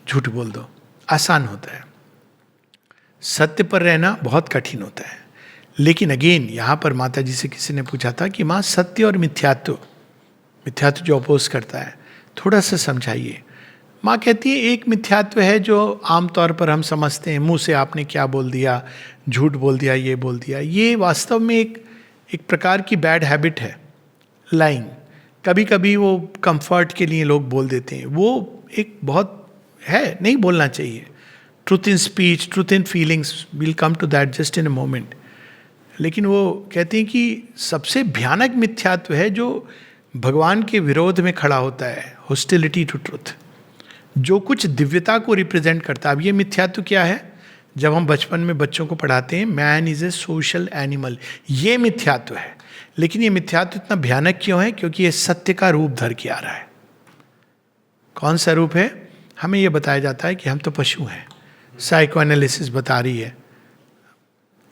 झूठ बोल दो, आसान होता है। सत्य पर रहना बहुत कठिन होता है। लेकिन अगेन यहाँ पर माता जी से किसी ने पूछा था कि माँ सत्य और मिथ्यात्व, मिथ्यात्व जो अपोज करता है, थोड़ा सा समझाइए। माँ कहती है एक मिथ्यात्व है जो आमतौर पर हम समझते हैं, मुंह से आपने क्या बोल दिया, झूठ बोल दिया, ये बोल दिया। ये वास्तव में एक प्रकार की बैड हैबिट है, लाइंग। कभी कभी वो कंफर्ट के लिए लोग बोल देते हैं, वो एक बहुत है, नहीं बोलना चाहिए. Truth in speech, truth in feelings, will come to that just in a moment. लेकिन वो कहते हैं कि सबसे भयानक मिथ्यात्व है जो भगवान के विरोध में खड़ा होता है, हॉस्टिलिटी टू ट्रूथ, जो कुछ दिव्यता को रिप्रेजेंट करता है. अब ये मिथ्यात्व क्या है? जब हम बचपन में बच्चों को पढ़ाते हैं man is a social animal, ये मिथ्यात्व है. लेकिन ये मिथ्यात्व इतना भयानक क्यों है? क्योंकि ये सत्य का रूप धर के आ रहा है. कौन सा रूप है? हमें यह बताया जाता है कि हम तो पशु हैं, साइको एनालिसिस बता रही है.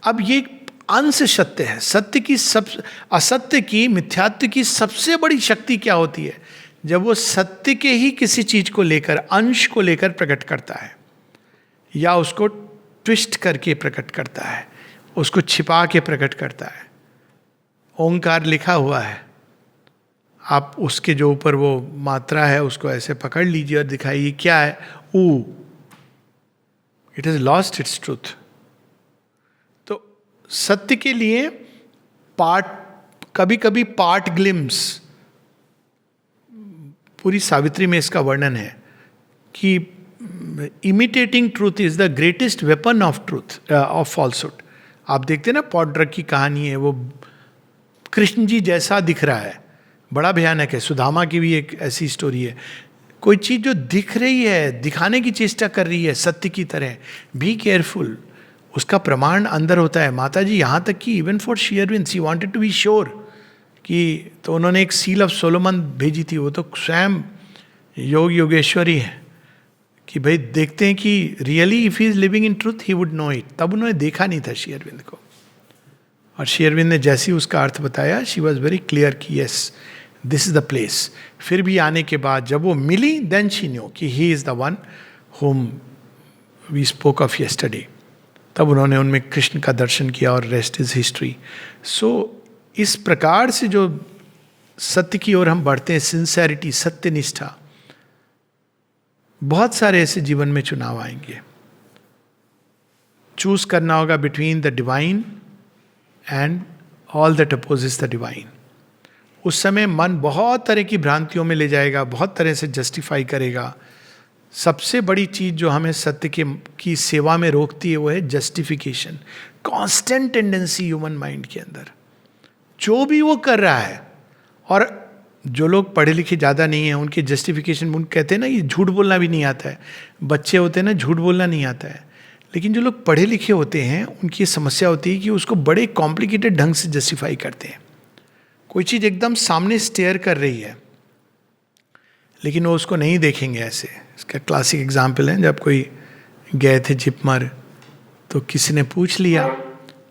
अब ये अंश सत्य है. सत्य की सब, असत्य की, मिथ्यात्व की सबसे बड़ी शक्ति क्या होती है? जब वो सत्य के ही किसी चीज को लेकर, अंश को लेकर प्रकट करता है, या उसको ट्विस्ट करके प्रकट करता है, उसको छिपा के प्रकट करता है. ओंकार लिखा हुआ है, आप उसके जो ऊपर वो मात्रा है उसको ऐसे पकड़ लीजिए और दिखाइए क्या है. ऊ, it has lost its truth. तो सत्य के लिए पार्ट, कभी कभी पार्ट ग्लिम्स, पूरी सावित्री में इसका वर्णन है कि imitating truth is the greatest weapon of truth, of falsehood. आप देखते हैं ना, पॉड्रक की कहानी है, वो कृष्ण जी जैसा दिख रहा है, बड़ा भयानक है. सुदामा की भी एक ऐसी स्टोरी है. कोई चीज जो दिख रही है, दिखाने की चेष्टा कर रही है सत्य की तरह, बी केयरफुल, उसका प्रमाण अंदर होता है. माता जी यहाँ तक कि even for she Aurobindo she wanted to be sure कि, तो उन्होंने एक सील ऑफ सोलोमन भेजी थी. वो तो स्वयं योग योगेश्वरी है कि भाई देखते हैं कि really if he is living in truth he would know it. तब उन्होंने देखा नहीं था श्री अरविंद को, और श्री अरविंद ने जैसे ही उसका अर्थ बताया, शी वॉज वेरी क्लियर कि yes this is the place. फिर भी आने के बाद जब वो मिली, देन शी न्यू कि he is the one whom we spoke of yesterday. तब उन्होंने उनमें कृष्ण का दर्शन किया और रेस्ट इज हिस्ट्री. सो इस प्रकार से जो सत्य की ओर हम बढ़ते हैं, सिंसेरिटी, सत्यनिष्ठा, बहुत सारे ऐसे जीवन में चुनाव आएंगे. चूज करना होगा between the divine and all that opposes the divine. उस समय मन बहुत तरह की भ्रांतियों में ले जाएगा, बहुत तरह से जस्टिफाई करेगा. सबसे बड़ी चीज जो हमें सत्य की सेवा में रोकती है वो है justification. Constant tendency human mind के अंदर, जो भी वो कर रहा है. और जो लोग पढ़े लिखे ज़्यादा नहीं हैं उनके जस्टिफिकेशन, उन कहते हैं ना ये झूठ बोलना भी नहीं आता है. बच्चे होते हैं ना, झूठ बोलना नहीं आता है. लेकिन जो लोग पढ़े लिखे होते हैं उनकी समस्या होती है कि उसको बड़े कॉम्प्लिकेटेड ढंग से जस्टिफाई करते हैं. कोई चीज़ एकदम सामने स्टेयर कर रही है लेकिन वो उसको नहीं देखेंगे ऐसे. इसका क्लासिक एग्जाम्पल है, जब कोई गए थे जिपमर तो किसी ने पूछ लिया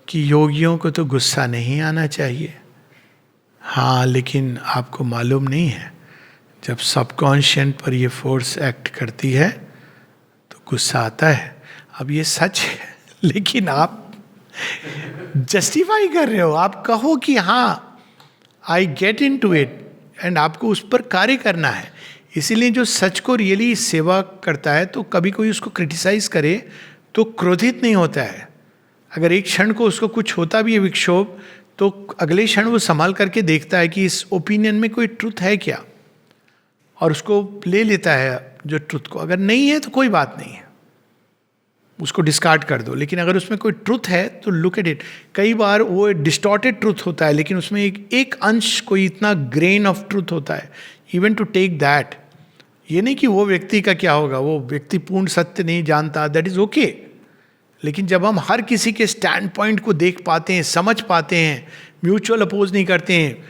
कि योगियों को तो गुस्सा नहीं आना चाहिए. हाँ, लेकिन आपको मालूम नहीं है, जब सबकॉन्शियस पर ये फोर्स एक्ट करती है तो गुस्सा आता है. अब ये सच है, लेकिन आप जस्टिफाई कर रहे हो. आप कहो कि हाँ I get into it, and आपको उस पर कार्य करना है. इसीलिए जो सच को रियली सेवा करता है, तो कभी कोई उसको क्रिटिसाइज करे तो क्रोधित नहीं होता है. अगर एक क्षण को उसको कुछ होता भी है विक्षोभ, तो अगले क्षण वो संभाल करके देखता है कि इस ओपिनियन में कोई ट्रुथ है क्या, और उसको ले लेता है जो ट्रुथ को. अगर नहीं है तो कोई बात नहीं है, उसको डिस्कार्ड कर दो. लेकिन अगर उसमें कोई ट्रुथ है तो लुक एट इट. कई बार वो डिस्टॉर्टेड ट्रुथ होता है, लेकिन उसमें एक अंश, कोई इतना ग्रेन ऑफ ट्रुथ होता है. इवन टू टेक दैट, ये नहीं कि वो व्यक्ति का क्या होगा, वो व्यक्ति पूर्ण सत्य नहीं जानता, दैट इज ओके. लेकिन जब हम हर किसी के स्टैंड पॉइंट को देख पाते हैं, समझ पाते हैं, म्यूचुअल अपोज नहीं करते हैं,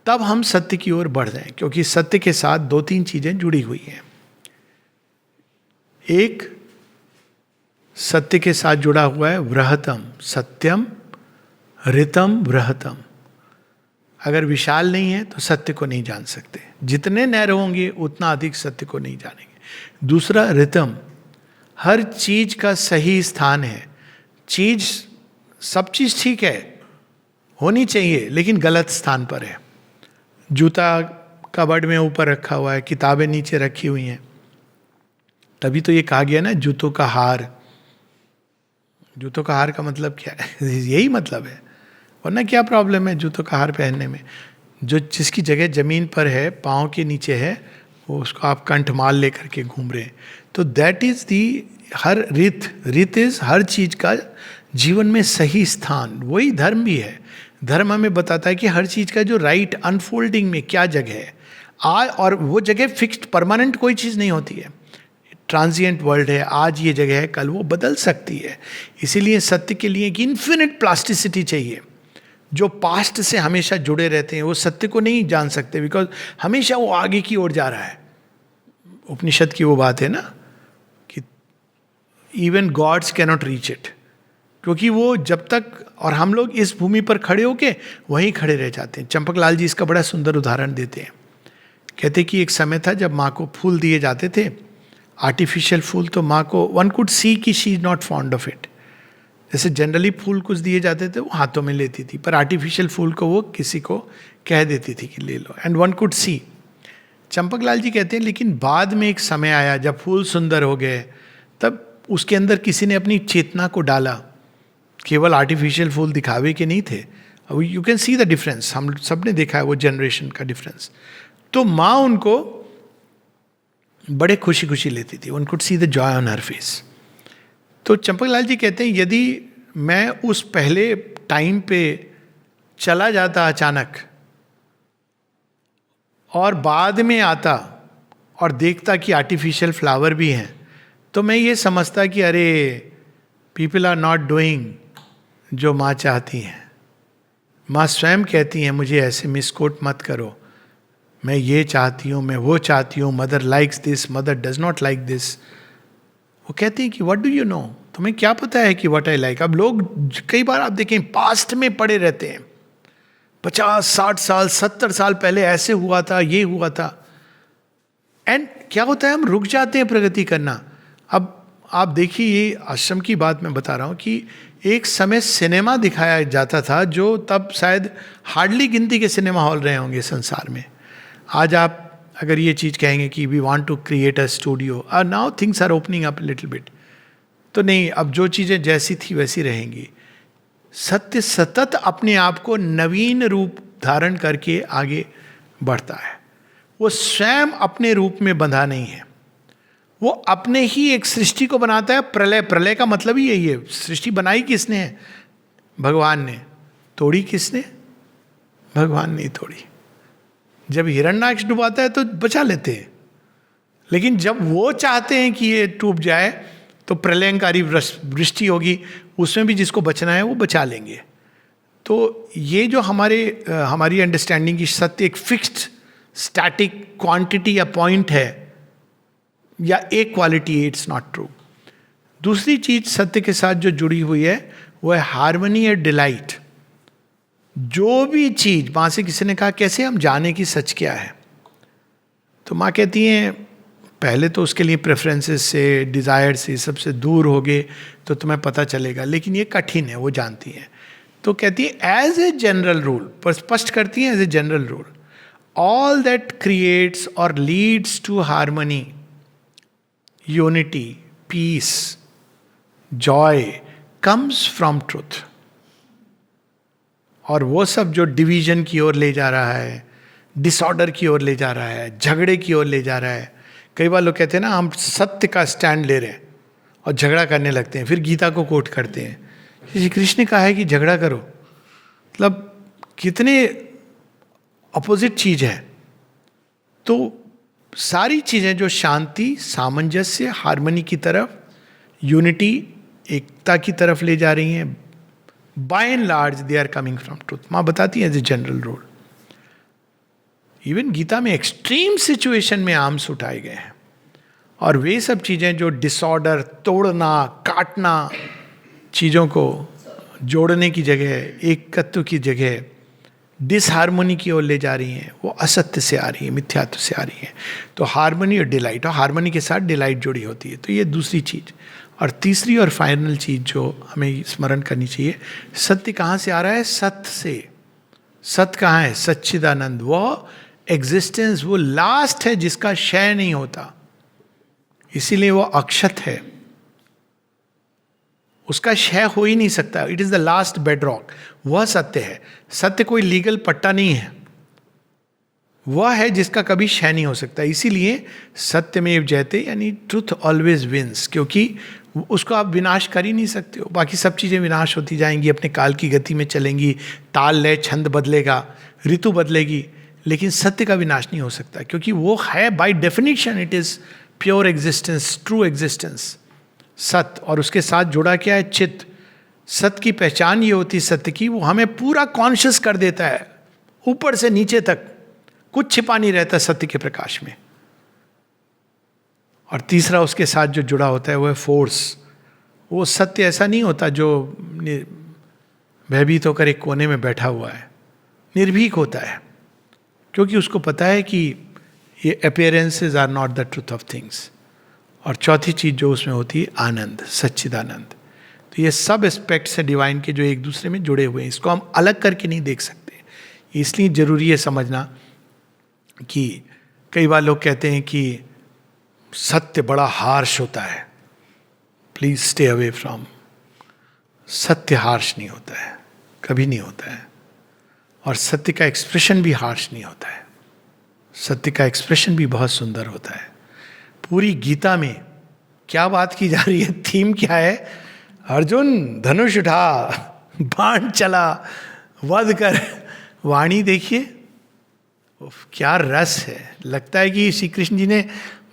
तब हम सत्य की ओर बढ़ जाएं. क्योंकि सत्य के साथ दो तीन चीजें जुड़ी हुई हैं. एक, सत्य के साथ जुड़ा हुआ है वृहतम, सत्यम ऋतम वृहतम. अगर विशाल नहीं है तो सत्य को नहीं जान सकते. जितने नैरो होंगे उतना अधिक सत्य को नहीं जानेंगे. दूसरा ऋतम, हर चीज का सही स्थान है. चीज, सब चीज ठीक है, होनी चाहिए, लेकिन गलत स्थान पर है. जूता कबर्ड में ऊपर रखा हुआ है, किताबें नीचे रखी हुई हैं. तभी तो ये कहा गया ना जूतों का हार. जूतों का हार का मतलब क्या है? यही मतलब है. वरना क्या प्रॉब्लम है जूतों का हार पहनने में? जो जिसकी जगह जमीन पर है, पाँव के नीचे है, वो उसको आप कंठमाल लेकर के घूम रहे हैं. तो दैट इज दी हर रित इज हर चीज का जीवन में सही स्थान. वही धर्म भी है. धर्म हमें बताता है कि हर चीज का जो राइट अनफोल्डिंग में क्या जगह है. और वो जगह फिक्स्ड परमानेंट कोई चीज नहीं होती है. ट्रांजिएंट वर्ल्ड है, आज ये जगह है, कल वो बदल सकती है. इसीलिए सत्य के लिए एक इन्फिनिट प्लास्टिसिटी चाहिए. जो पास्ट से हमेशा जुड़े रहते हैं वो सत्य को नहीं जान सकते, बिकॉज हमेशा वो आगे की ओर जा रहा है. उपनिषद की वो बात है ना कि even gods cannot reach it, क्योंकि वो जब तक, और हम लोग इस भूमि पर खड़े होके वहीं खड़े रह जाते हैं. चंपकलाल जी इसका बड़ा सुंदर उदाहरण देते हैं. कहते कि एक समय था जब माँ को फूल दिए जाते थे, आर्टिफिशियल फूल, तो माँ को वन कुड सी कि she is not fond of it. जैसे जनरली फूल कुछ दिए जाते थे वो हाथों में लेती थी, पर आर्टिफिशियल फूल को वो किसी को कह देती थी कि ले लो, and one could see. Champaklal ji कहते हैं लेकिन बाद में एक समय आया जब फूल सुंदर हो गए, तब उसके अंदर किसी ने अपनी चेतना को डाला. केवल आर्टिफिशियल फूल दिखावे के नहीं थे. You can see the difference. हम सब ने देखा है वो जनरेशन का डिफरेंस. तो माँ उनको बड़े खुशी खुशी लेती थी. One could see the Joy on her face. तो चंपकलाल जी कहते हैं यदि मैं उस पहले टाइम पे चला जाता अचानक और बाद में आता और देखता कि आर्टिफिशियल फ्लावर भी हैं, तो मैं ये समझता कि अरे पीपल आर नॉट डूइंग जो माँ चाहती हैं. माँ स्वयं कहती हैं मुझे ऐसे मिसकोट मत करो, मैं ये चाहती हूँ, मैं वो चाहती हूँ, mother likes this, mother does not like this. वो कहते हैं कि व्हाट डू यू नो, तुम्हें क्या पता है कि व्हाट आई लाइक. अब लोग कई बार आप देखें पास्ट में पड़े रहते हैं, 50-60 साल 70 साल पहले ऐसे हुआ था, ये हुआ था, एंड क्या होता है हम रुक जाते हैं प्रगति करना. अब आप देखिए, ये आश्रम की बात मैं बता रहा हूँ कि एक समय सिनेमा दिखाया जाता था जो तब शायद हार्डली गिनती के सिनेमा हॉल रहे होंगे संसार में. आज आप अगर ये चीज़ कहेंगे कि we want to create a studio, now things are opening up little bit, तो नहीं, अब जो चीज़ें जैसी थी वैसी रहेंगी. सत्य सतत अपने आप को नवीन रूप धारण करके आगे बढ़ता है. वो स्वयं अपने रूप में बंधा नहीं है, वो अपने ही एक सृष्टि को बनाता है. प्रलय, प्रलय का मतलब ही यही है. सृष्टि बनाई किसने है? भगवान ने. तोड़ी किसने? भगवान ने तोड़ी. जब हिरण्याक्ष डुबाता है तो बचा लेते हैं, लेकिन जब वो चाहते हैं कि ये डूब जाए तो प्रलयंकारी वृष्टि होगी, उसमें भी जिसको बचना है वो बचा लेंगे. तो ये जो हमारी अंडरस्टैंडिंग की सत्य एक फिक्स्ड स्टैटिक क्वांटिटी या पॉइंट है या एक क्वालिटी है, इट्स नॉट ट्रू. दूसरी चीज सत्य के साथ जो जुड़ी हुई है वो है हार्मनी और डिलाइट. जो भी चीज, माँ से किसी ने कहा कैसे हम जाने की सच क्या है, तो माँ कहती हैं पहले तो उसके लिए प्रेफरेंसेस से, डिजायर से, सबसे दूर होगे तो तुम्हें पता चलेगा, लेकिन ये कठिन है, वो जानती हैं. तो कहती है एज ए जनरल रूल, पर स्पष्ट करती है as a general rule, all that creates or leads to harmony, unity, peace, joy comes from truth. और वो सब जो डिवीजन की ओर ले जा रहा है, डिसऑर्डर की ओर ले जा रहा है, झगड़े की ओर ले जा रहा है. कई बार लोग कहते हैं ना हम सत्य का स्टैंड ले रहे हैं और झगड़ा करने लगते हैं, फिर गीता को कोट करते हैं. श्री कृष्ण ने कहा है कि झगड़ा करो, मतलब कितने अपोजिट चीज है. तो सारी चीजें जो शांति, सामंजस्य, हार्मनी की तरफ, यूनिटी, एकता की तरफ ले जा रही हैं, by and large they are coming from truth. माँ बताती है as a general rule. Even Gita में एक्सट्रीम सिचुएशन में आर्म्स उठाए गए हैं, और वे सब चीजें जो डिसऑर्डर, तोड़ना, काटना, चीजों को जोड़ने की जगह, एकत्व की जगह डिसहार्मोनी की ओर ले जा रही हैं, वो असत्य से आ रही है, मिथ्यात्व से आ रही है. तो हार्मनी और डिलाइट, और हार्मनी के साथ डिलाइट जुड़ी होती है. तो ये दूसरी चीज. और तीसरी और फाइनल चीज जो हमें स्मरण करनी चाहिए, सत्य कहाँ से आ रहा है? सत्य से. सत्य कहाँ है? सच्चिदानंद. वो एग्जिस्टेंस, वो लास्ट है जिसका क्षय नहीं होता, इसीलिए वो अक्षत है, उसका क्षय हो ही नहीं सकता. It is the last bed rock. वह सत्य है. सत्य कोई लीगल पट्टा नहीं है. वह है जिसका कभी क्षय नहीं हो सकता। इसीलिए सत्यमेव जयते, यानी ट्रुथ ऑलवेज विंस, क्योंकि उसको आप विनाश कर ही नहीं सकते हो। बाकी सब चीज़ें विनाश होती जाएंगी, अपने काल की गति में चलेंगी, ताल लय छंद बदलेगा, ऋतु बदलेगी, लेकिन सत्य का विनाश नहीं हो सकता, क्योंकि वो है by definition it is pure existence, true existence, सत्य। और उसके साथ जुड़ा क्या है? चित्त। सत्य की पहचान ये होती है सत्य की, वो हमें पूरा कॉन्शियस कर देता है, ऊपर से नीचे तक कुछ छिपा नहीं रहता सत्य के प्रकाश में। और तीसरा उसके साथ जो जुड़ा होता है वो है फोर्स। वो सत्य ऐसा नहीं होता जो भयभीत होकर एक कोने में बैठा हुआ है, निर्भीक होता है, क्योंकि उसको पता है कि ये appearances are not the truth of things. और चौथी चीज जो उसमें होती है आनंद, सच्चिदानंद। तो ये सब एस्पेक्ट्स हैं डिवाइन के जो एक दूसरे में जुड़े हुए हैं, इसको हम अलग करके नहीं देख सकते। इसलिए जरूरी है समझना कि कई बार लोग कहते हैं कि सत्य बड़ा हार्श होता है, प्लीज स्टे अवे फ्रॉम। सत्य हार्श नहीं होता है, कभी नहीं होता है। और सत्य का एक्सप्रेशन भी हार्श नहीं होता है, सत्य का एक्सप्रेशन भी बहुत सुंदर होता है। पूरी गीता में क्या बात की जा रही है, थीम क्या है? अर्जुन धनुष उठा, बाण चला, वध कर। वाणी देखिए, क्या रस है। लगता है कि श्री कृष्ण जी ने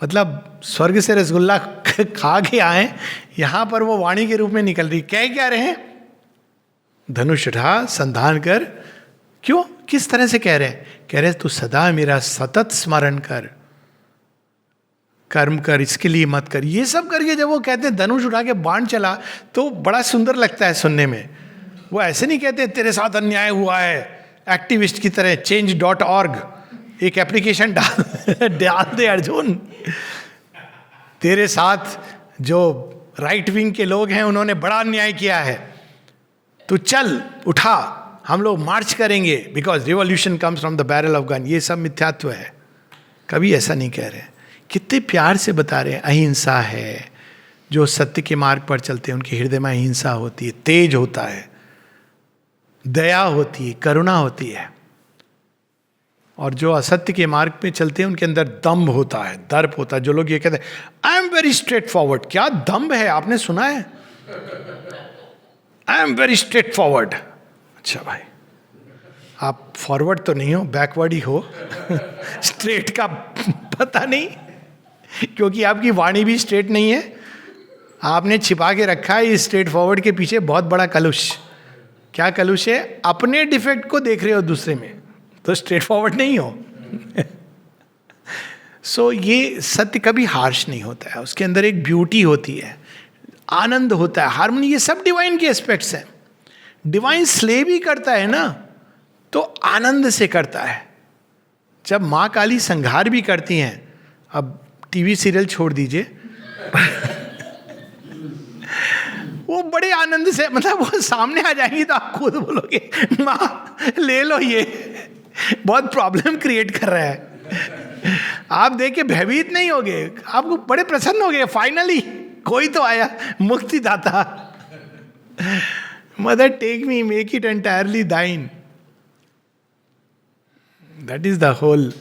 मतलब स्वर्ग से रसगुल्ला खा के आए, यहां पर वो वाणी के रूप में निकल रही। कह क्या रहे हैं? धनुष उठा, संधान कर। क्यों, किस तरह से कह रहे हैं? कह रहे हैं तू सदा मेरा सतत स्मरण कर, कर्म कर, इसके लिए मत कर। ये सब करके जब वो कहते हैं धनुष उठा के बाण चला, तो बड़ा सुंदर लगता है सुनने में। वो ऐसे नहीं कहते तेरे साथ अन्याय हुआ है, एक्टिविस्ट की तरह change.org एक एप्लीकेशन डाल दे अर्जुन, तेरे साथ जो राइट विंग के लोग हैं उन्होंने बड़ा अन्याय किया है, तो चल उठा, हम लोग मार्च करेंगे, because revolution comes from the barrel of gun. ये सब मिथ्यात्व है, कभी ऐसा नहीं कह रहे। कितने प्यार से बता रहे हैं अहिंसा है। जो सत्य के मार्ग पर चलते हैं उनके हृदय में अहिंसा होती है, तेज होता है, दया होती है, करुणा होती है। और जो असत्य के मार्ग पे चलते हैं उनके अंदर दम्भ होता है, दर्प होता है। जो लोग ये कहते हैं I am very straight forward, क्या दम्भ है? आपने सुना है? I am very straight forward. अच्छा भाई, आप फॉरवर्ड तो नहीं हो, बैकवर्ड ही हो। स्ट्रेट का पता नहीं, क्योंकि आपकी वाणी भी स्ट्रेट नहीं है। आपने छिपा के रखा है इस स्ट्रेट फॉरवर्ड के पीछे बहुत बड़ा कलुष। क्या कलुष है? अपने डिफेक्ट को देख रहे हो दूसरे में, तो स्ट्रेट फॉरवर्ड नहीं हो। सो ये सत्य कभी हार्श नहीं होता है, उसके अंदर एक ब्यूटी होती है, आनंद होता है, हार्मनी। ये सब डिवाइन के एस्पेक्ट्स हैं। डिवाइन स्ले भी करता है ना, तो आनंद से करता है। जब माँ काली संहार भी करती हैं, अब टीवी सीरियल छोड़ दीजिए, वो बड़े आनंद से, मतलब वो सामने आ जाएंगी तो आप खुद बोलोगे माँ ले लो, ये बहुत प्रॉब्लम क्रिएट कर रहा है। आप देख के भयभीत नहीं होगे, आपको बड़े प्रसन्न होगे, फाइनली कोई तो आया मुक्तिदाता। Mother take me, make it entirely thine. That is the whole.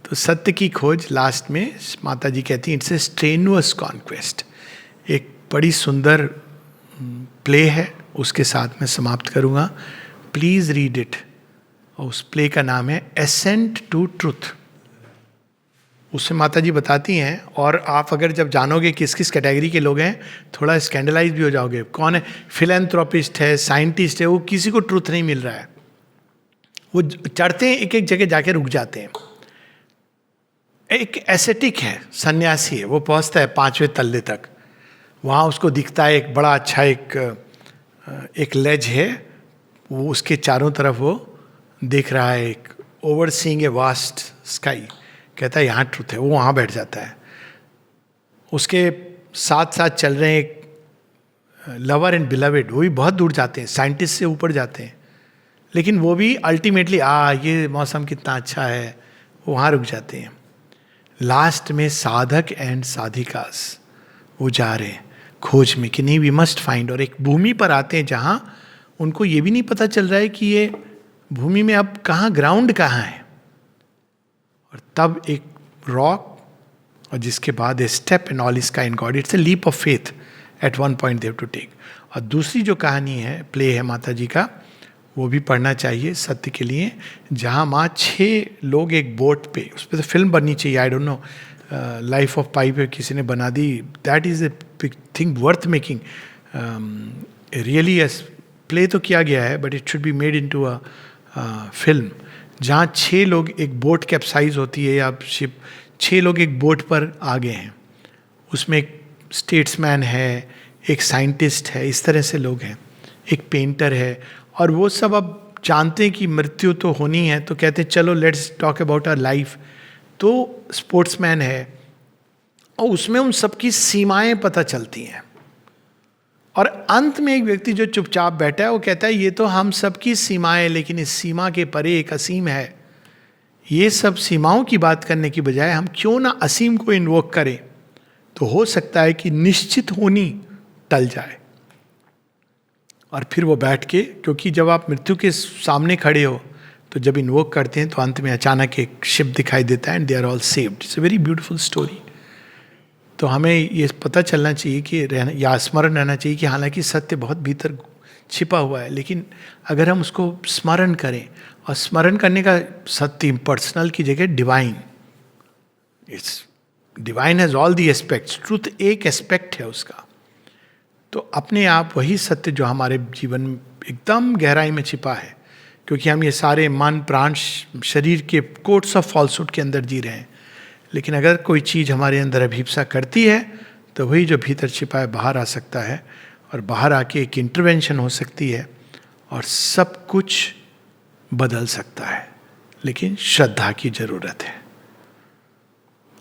तो सत्य की खोज लास्ट में माता जी कहती हैं इट्स ए स्ट्रेनुअस कॉन्क्वेस्ट। एक बड़ी सुंदर प्ले है, उसके साथ मैं समाप्त करूंगा। Please read it. और उस प्ले का नाम है एसेंट टू ट्रूथ। उसमें माता जी बताती हैं, और आप अगर जब जानोगे किस किस कैटेगरी के लोग हैं, थोड़ा स्कैंडलाइज भी हो जाओगे। कौन है? फिलैंथ्रोपिस्ट है, साइंटिस्ट है, वो किसी को ट्रूथ नहीं मिल रहा है, वो चढ़ते हैं एक एक जगह जाके रुक जाते हैं। एक एसेटिक है, सन्यासी है, वो पहुंचता है 5वें तल्ले तक, वहाँ उसको दिखता है एक बड़ा अच्छा एक लेज है, वो उसके चारों तरफ वो देख रहा है, एक ओवरसीइंग ए वास्ट स्काई। कहता है यहाँ ट्रूथ है, वो वहाँ बैठ जाता है। उसके साथ साथ चल रहे हैं एक लवर एंड बिलवेड, वो भी बहुत दूर जाते हैं, साइंटिस्ट से ऊपर जाते हैं, लेकिन वो भी अल्टीमेटली ये मौसम कितना अच्छा है, वो वहाँ रुक जाते हैं। लास्ट में साधक एंड साधिकास वो जा रहे हैं खोज में कि नहीं वी मस्ट फाइंड, और एक भूमि पर आते हैं जहाँ उनको ये भी नहीं पता चल रहा है कि ये भूमि में अब कहाँ ग्राउंड कहाँ है। और तब एक रॉक, और जिसके बाद a step in all is kind God. It's a leap of faith at one point they have to take. और दूसरी जो कहानी है, प्ले है माता जी का, वो भी पढ़ना चाहिए सत्य के लिए, जहाँ माँ 6 लोग एक बोट पे, उस पर तो फिल्म बननी चाहिए. I don't know, life of Pi पे किसी ने बना दी. That is a thing worth making. Really play तो किया गया है, but it should be made into a film, जहाँ 6 लोग एक बोट कैप्साइज होती है या शिप, 6 लोग एक बोट पर आ गए हैं. उसमें एक स्टेट्समैन है, एक साइंटिस्ट है, इस तरह से लोग हैं, एक पेंटर है, और वो सब अब जानते हैं कि मृत्यु तो होनी है, तो कहते हैं चलो let's talk about our life. तो स्पोर्ट्समैन है, और उसमें उन सबकी सीमाएं पता चलती हैं. और अंत में एक व्यक्ति जो चुपचाप बैठा है, वो कहता है ये तो हम सबकी सीमाएं, लेकिन इस सीमा के परे एक असीम है. ये सब सीमाओं की बात करने की बजाय हम क्यों ना असीम को इन्वोक करें, तो हो सकता है कि निश्चित होनी टल जाए. और फिर वो बैठ के, क्योंकि जब आप मृत्यु के सामने खड़े हो, तो जब इन्वोक करते हैं तो अंत में अचानक एक शिप दिखाई देता है, and they are all saved. It's a very beautiful story. तो हमें ये पता चलना चाहिए कि या स्मरण रहना चाहिए कि हालांकि सत्य बहुत भीतर छिपा हुआ है, लेकिन अगर हम उसको स्मरण करें, और स्मरण करने का सत्य पर्सनल की जगह divine. It's divine has all the aspects, truth एक एस्पेक्ट है उसका. तो अपने आप वही सत्य जो हमारे जीवन में एकदम गहराई में छिपा है, क्योंकि हम ये सारे मन प्राण शरीर के कोट्स ऑफ फॉल्सहुड के अंदर जी रहे हैं. लेकिन अगर कोई चीज़ हमारे अंदर अभिप्सा करती है, तो वही जो भीतर छिपा है बाहर आ सकता है, और बाहर आके एक इंटरवेंशन हो सकती है, और सब कुछ बदल सकता है. लेकिन श्रद्धा की ज़रूरत है.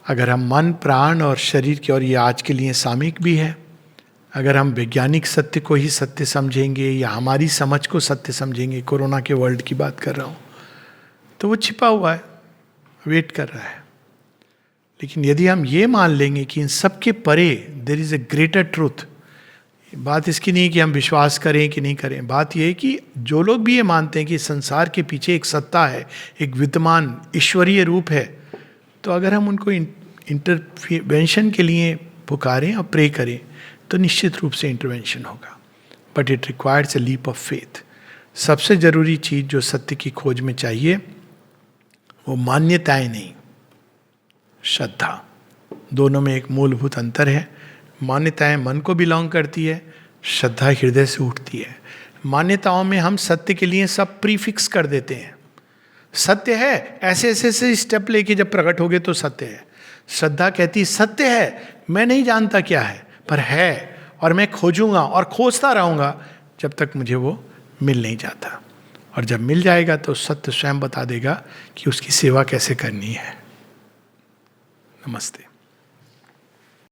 अगर हम मन प्राण और शरीर की, और ये आज के लिए सामयिक भी है, अगर हम वैज्ञानिक सत्य को ही सत्य समझेंगे या हमारी समझ को सत्य समझेंगे, कोरोना के वर्ल्ड की बात कर रहा हूँ, तो वो छिपा हुआ है, वेट कर रहा है. लेकिन यदि हम ये मान लेंगे कि इन सब के परे there is a greater truth, बात इसकी नहीं कि हम विश्वास करें कि नहीं करें, बात यह है कि जो लोग भी ये मानते हैं कि संसार के पीछे एक सत्ता है, एक विद्यमान ईश्वरीय रूप है, तो अगर हम उनको इंटरवेंशन के लिए पुकारें और प्रे करें, तो निश्चित रूप से इंटरवेंशन होगा. But it requires a leap of faith. सबसे जरूरी चीज जो सत्य की खोज में चाहिए, वो मान्यताएं नहीं, श्रद्धा. दोनों में एक मूलभूत अंतर है. मान्यताएं मन को बिलोंग करती है, श्रद्धा हृदय से उठती है. मान्यताओं में हम सत्य के लिए सब प्रीफिक्स कर देते हैं. सत्य है, ऐसे ऐसे ऐसे स्टेप लेके जब प्रकट होगे तो सत्य है. श्रद्धा कहती सत्य है, मैं नहीं जानता क्या है, पर है, और मैं खोजूंगा और खोजता रहूंगा जब तक मुझे वो मिल नहीं जाता. और जब मिल जाएगा तो सत्य स्वयं बता देगा कि उसकी सेवा कैसे करनी है. नमस्ते.